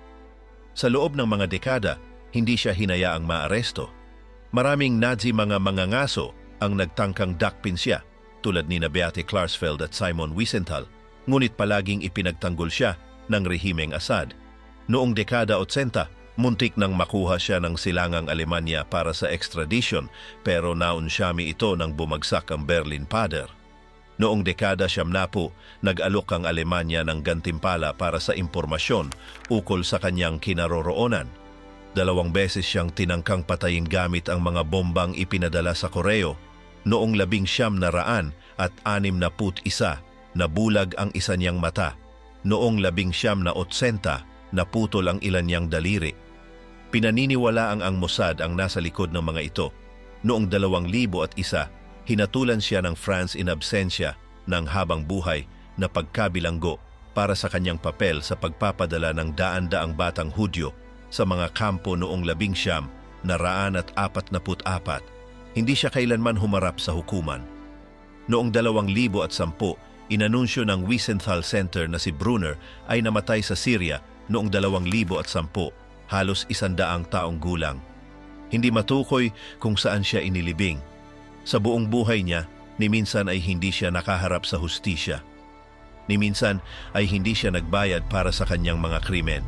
[SPEAKER 1] Sa loob ng mga dekada, hindi siya hinayaang maaresto. Maraming Nazi mga mangangaso ang nagtangkang dakpin siya, tulad ni Beate Klarsfeld at Simon Wiesenthal, ngunit palaging ipinagtanggol siya ng rehimeng Assad. Noong dekada 80, muntik nang makuha siya ng silangang Alemanya para sa extradition, pero naunsyami ito nang bumagsak ang Berlin Pader. Noong dekada 90, nag-alok ang Alemanya ng gantimpala para sa impormasyon ukol sa kanyang kinaroroonan. 2 beses siyang tinangkang patayin gamit ang mga bombang ipinadala sa Koreo. Noong 1961, nabulag ang isa niyang mata. Noong 1980, naputol ang ilan niyang daliri. Pinaniniwalaang ang Mossad ang nasa likod ng mga ito. Noong 2001, hinatulan siya ng France in absentia ng habang buhay na pagkabilanggo para sa kanyang papel sa pagpapadala ng daan-daang batang Hudyo sa mga kampo noong 1944. Hindi siya kailanman humarap sa hukuman. Noong 2010, inanunsyo ng Wiesenthal Center na si Brunner ay namatay sa Syria noong 2010, halos 100 taong gulang. Hindi matukoy kung saan siya inilibing. Sa buong buhay niya, ni minsan ay hindi siya nakaharap sa hustisya. Ni minsan ay hindi siya nagbayad para sa kanyang mga krimen.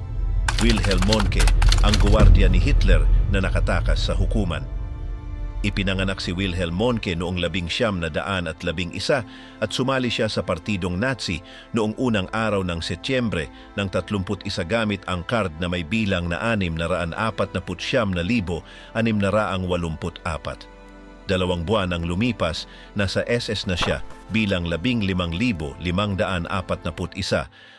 [SPEAKER 1] Wilhelm Mohnke, ang gwardiya ni Hitler na nakatakas sa hukuman. Ipinanganak si Wilhelm Mohnke noong 1911 at sumali siya sa partidong Nazi noong unang araw ng Setyembre ng 31 gamit ang card na may bilang na 649,684. 2 buwan ang lumipas, nasa SS na siya bilang 15,541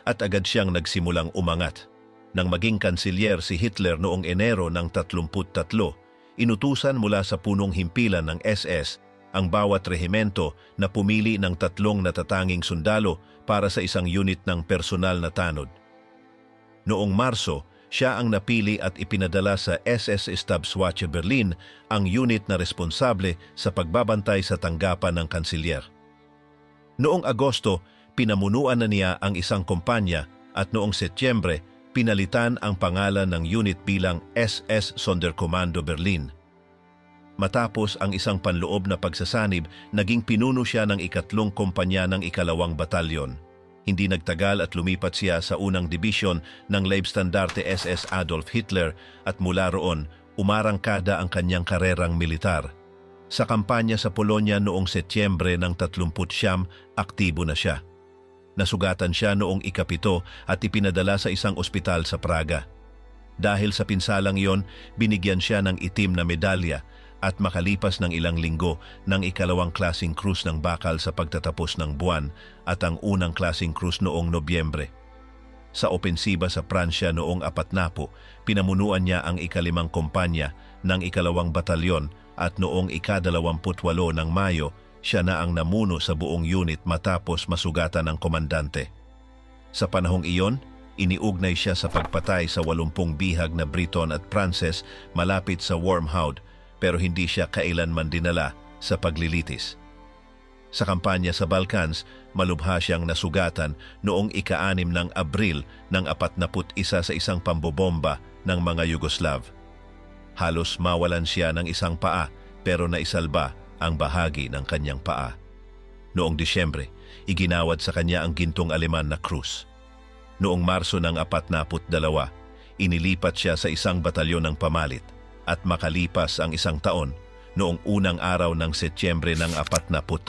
[SPEAKER 1] at agad siyang nagsimulang umangat. Nang maging kansilyer si Hitler noong Enero ng 33, inutusan mula sa punong himpilan ng SS ang bawat rehimento na pumili ng 3 natatanging sundalo para sa isang unit ng personal na tanod. Noong Marso, siya ang napili at ipinadala sa SS Stabswache Berlin, ang unit na responsable sa pagbabantay sa tanggapan ng kansilyer. Noong Agosto, pinamunuan na niya ang isang kumpanya at noong Setyembre, pinalitan ang pangalan ng unit bilang SS Sonderkommando Berlin. Matapos ang isang panloob na pagsasanib, naging pinuno siya ng 3 kumpanya ng 2 batalyon. Hindi nagtagal at lumipat siya sa unang dibisyon ng Leibstandarte SS Adolf Hitler at mula roon, umarangkada ang kanyang karerang militar. Sa kampanya sa Polonia noong Setyembre ng 39, aktibo na siya. Nasugatan siya noong 7 at ipinadala sa isang ospital sa Praga. Dahil sa pinsalang iyon, binigyan siya ng itim na medalya at makalipas ng ilang linggo ng 2nd klaseng krus ng bakal sa pagtatapos ng buwan at ang unang klaseng krus noong Nobyembre. Sa opensiba sa Pransya noong Apatnapo, pinamunuan niya ang 5 kumpanya ng 2 batalyon at noong 28 ng Mayo, siya na ang namuno sa buong unit matapos masugatan ng komandante. Sa panahong iyon, iniugnay siya sa pagpatay sa 80 bihag na Briton at Pranses malapit sa Wormhout, pero hindi siya kailanman dinala sa paglilitis. Sa kampanya sa Balkans, malubha siyang nasugatan noong 6 ng Abril ng 41 sa isang pambobomba ng mga Yugoslav. Halos mawalan siya ng isang paa pero naisalba ang bahagi ng kanyang paa. Noong Disyembre, iginawad sa kanya ang gintong Aleman na krus. Noong Marso ng 42, inilipat siya sa isang batalyon ng pamalit at makalipas ang 1 taon, noong unang araw ng Setyembre ng 43,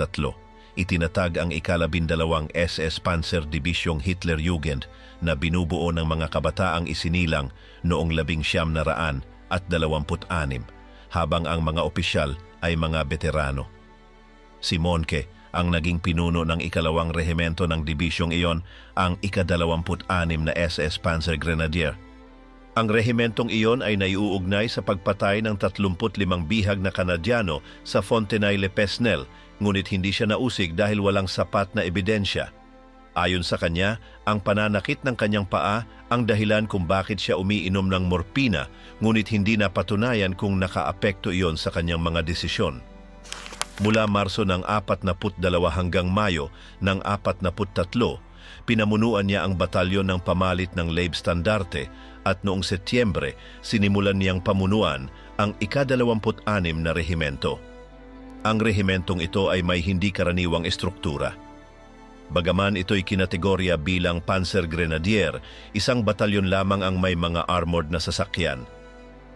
[SPEAKER 1] itinatag ang 12 SS Panzer Division Hitlerjugend na binubuo ng mga kabataang isinilang noong 1926, habang ang mga opisyal ay mga veterano. Si Mohnke ang naging pinuno ng 2nd rehimento ng dibisyong iyon, ang 26 na SS Panzer Grenadier. Ang rehimentong iyon ay naiuugnay sa pagpatay ng 35 bihag na Kanadyano sa Fontenay-le-Pesnel, ngunit hindi siya nausig dahil walang sapat na ebidensya. Ayon sa kanya, ang pananakit ng kanyang paa ang dahilan kung bakit siya umiinom ng morpina, ngunit hindi napatunayan kung nakaapekto iyon sa kanyang mga desisyon. Mula Marso ng 42 hanggang Mayo ng 43, pinamunuan niya ang batalyon ng pamalit ng Leibstandarte at noong Setyembre, sinimulan niyang pamunuan ang 26 na rehimento. Ang rehimentong ito ay may hindi karaniwang estruktura. Bagaman ito'y kinategorya bilang Panzer Grenadier, isang batalyon lamang ang may mga armored na sasakyan.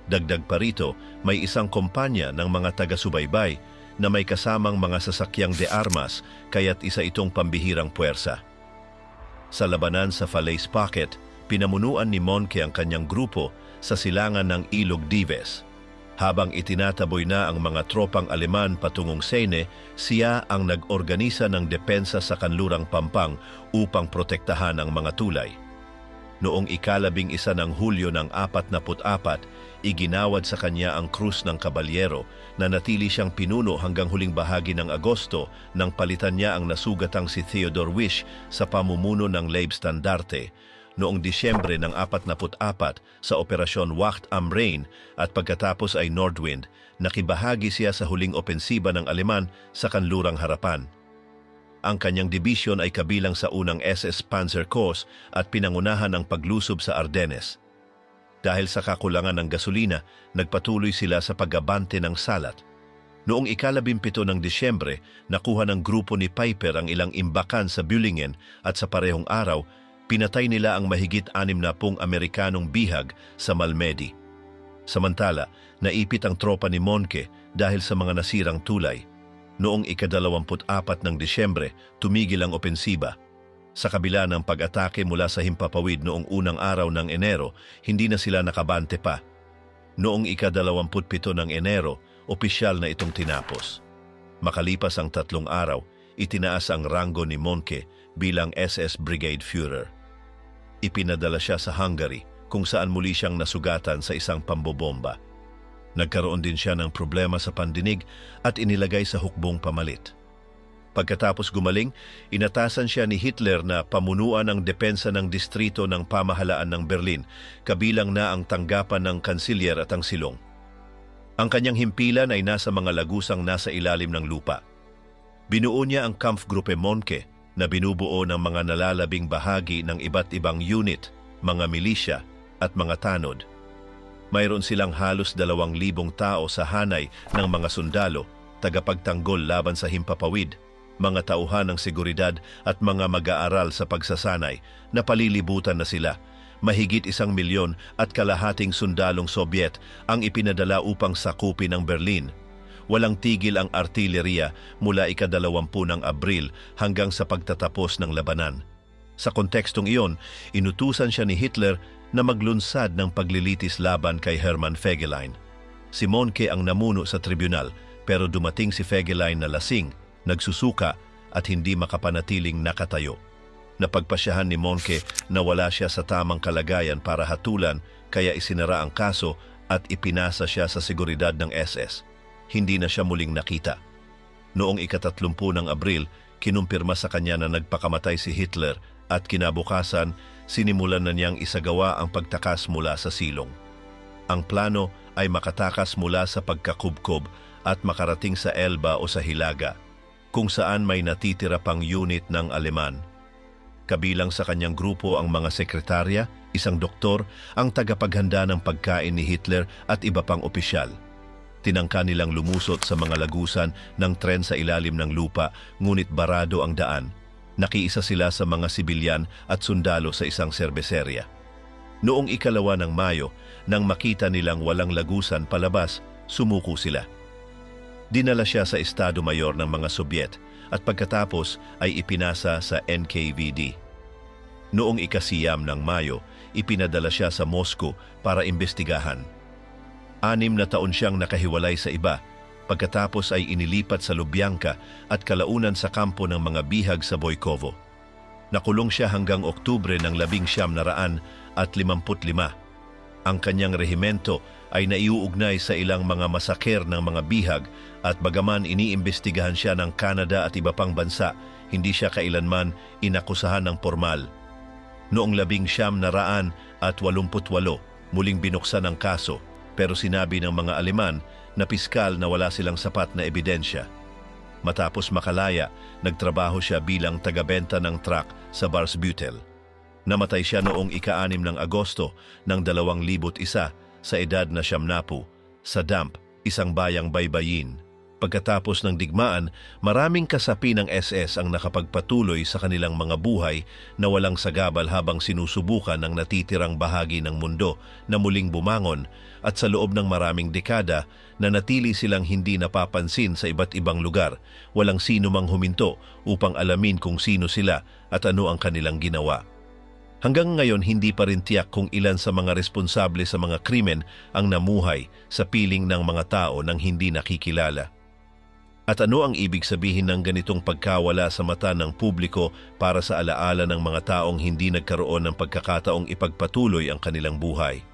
[SPEAKER 1] Dagdag pa rito, may isang kumpanya ng mga taga-subaybay na may kasamang mga sasakyang de armas, kaya't isa itong pambihirang puwersa. Sa labanan sa Falaise Pocket, pinamunuan ni Mohnke ang kanyang grupo sa silangan ng Ilog Dives. Habang itinataboy na ang mga tropang Aleman patungong Sene, siya ang nag-organisa ng depensa sa kanlurang Pampang upang protektahan ang mga tulay. Noong ika-11 ng Hulyo ng 44, iginawad sa kanya ang Krus ng Kabalyero na natili siyang pinuno hanggang huling bahagi ng Agosto nang palitan niya ang nasugatang si Theodore Wish sa pamumuno ng Leibstandarte. Noong Disyembre ng 44 sa Operasyon Wacht am Rhein at pagkatapos ay Nordwind, nakibahagi siya sa huling opensiba ng Aleman sa kanlurang harapan. Ang kanyang dibisyon ay kabilang sa unang SS Panzer Corps at pinangunahan ang paglusob sa Ardennes. Dahil sa kakulangan ng gasolina, nagpatuloy sila sa paggabante ng Salat. Noong ika-17 ng Disyembre, nakuha ng grupo ni Piper ang ilang imbakan sa Bühlingen at sa parehong araw, pinatay nila ang mahigit 60 Amerikanong bihag sa Malmedy. Samantala, naipit ang tropa ni Monke dahil sa mga nasirang tulay. Noong ika-24 ng Disyembre, tumigil ang opensiba. Sa kabila ng pag-atake mula sa himpapawid noong unang araw ng Enero, hindi na sila nakabante pa. Noong ika-27 ng Enero, opisyal na itong tinapos. Makalipas ang 3 araw, itinaas ang ranggo ni Monke bilang SS Brigade Führer. Ipinadala siya sa Hungary kung saan muli siyang nasugatan sa isang pambobomba. Nagkaroon din siya ng problema sa pandinig at inilagay sa hukbong pamalit. Pagkatapos gumaling, inatasan siya ni Hitler na pamunuan ang depensa ng distrito ng pamahalaan ng Berlin, kabilang na ang tanggapan ng kansilyer at ang silong. Ang kanyang himpilan ay nasa mga lagusang nasa ilalim ng lupa. Binuo niya ang Kampfgruppe Monke na binubuo ng mga nalalabing bahagi ng iba't ibang unit, mga milisya at mga tanod. Mayroon silang halos 2,000 tao sa hanay ng mga sundalo, tagapagtanggol laban sa himpapawid, mga tauhan ng seguridad at mga mag-aaral sa pagsasanay na palilibutan na sila. Mahigit 1,000,000 at kalahating sundalong Sobyet ang ipinadala upang sakupin ang Berlin. Walang tigil ang artilleriya mula ika-20 ng Abril hanggang sa pagtatapos ng labanan. Sa kontekstong iyon, inutusan siya ni Hitler na maglunsad ng paglilitis laban kay Hermann Fegelein. Si Monke ang namuno sa tribunal pero dumating si Fegelein na lasing, nagsusuka at hindi makapanatiling nakatayo. Napagpasyahan ni Monke na wala siya sa tamang kalagayan para hatulan kaya isinara ang kaso at ipinasa siya sa seguridad ng SS. Hindi na siya muling nakita. Noong ika-30 ng Abril, kinumpirma sa kanya na nagpakamatay si Hitler at kinabukasan, sinimulan na niyang isagawa ang pagtakas mula sa silong. Ang plano ay makatakas mula sa pagkakubkob at makarating sa Elba o sa Hilaga, kung saan may natitira pang unit ng Aleman. Kabilang sa kanyang grupo ang mga sekretarya, isang doktor, ang tagapaghanda ng pagkain ni Hitler at iba pang opisyal. Tinangka nilang lumusot sa mga lagusan ng tren sa ilalim ng lupa, ngunit barado ang daan. Nakiisa sila sa mga sibilyan at sundalo sa isang serbeserya. Noong ika-2 ng Mayo, nang makita nilang walang lagusan palabas, sumuko sila. Dinala siya sa Estado Mayor ng mga Sobyet at pagkatapos ay ipinasa sa NKVD. Noong ika-9 ng Mayo, ipinadala siya sa Moscow para imbestigahan. 6 na taon siyang nakahiwalay sa iba, pagkatapos ay inilipat sa Lubyanka at kalaunan sa kampo ng mga bihag sa Boykovo. Nakulong siya hanggang Oktubre ng 1955. Ang kanyang rehimento ay naiuugnay sa ilang mga masaker ng mga bihag at bagaman iniimbestigahan siya ng Canada at iba pang bansa, hindi siya kailanman inakusahan ng formal. Noong 1988, muling binuksan ang kaso, pero sinabi ng mga Aleman na piskal na wala silang sapat na ebidensya. Matapos makalaya, nagtrabaho siya bilang tagabenta ng truck sa Barsbüttel. Namatay siya noong ika-6 ng Agosto ng 2001 sa edad na 70 sa Damp, isang bayang baybayin. Pagkatapos ng digmaan, maraming kasapi ng SS ang nakapagpatuloy sa kanilang mga buhay na walang sagabal habang sinusubukan ang natitirang bahagi ng mundo na muling bumangon at sa loob ng maraming dekada nanatili silang hindi napapansin sa iba't ibang lugar, walang sino mang huminto upang alamin kung sino sila at ano ang kanilang ginawa. Hanggang ngayon hindi pa rin tiyak kung ilan sa mga responsable sa mga krimen ang namuhay sa piling ng mga tao nang hindi nakikilala. At ano ang ibig sabihin ng ganitong pagkawala sa mata ng publiko para sa alaala ng mga taong hindi nagkaroon ng pagkakataong ipagpatuloy ang kanilang buhay?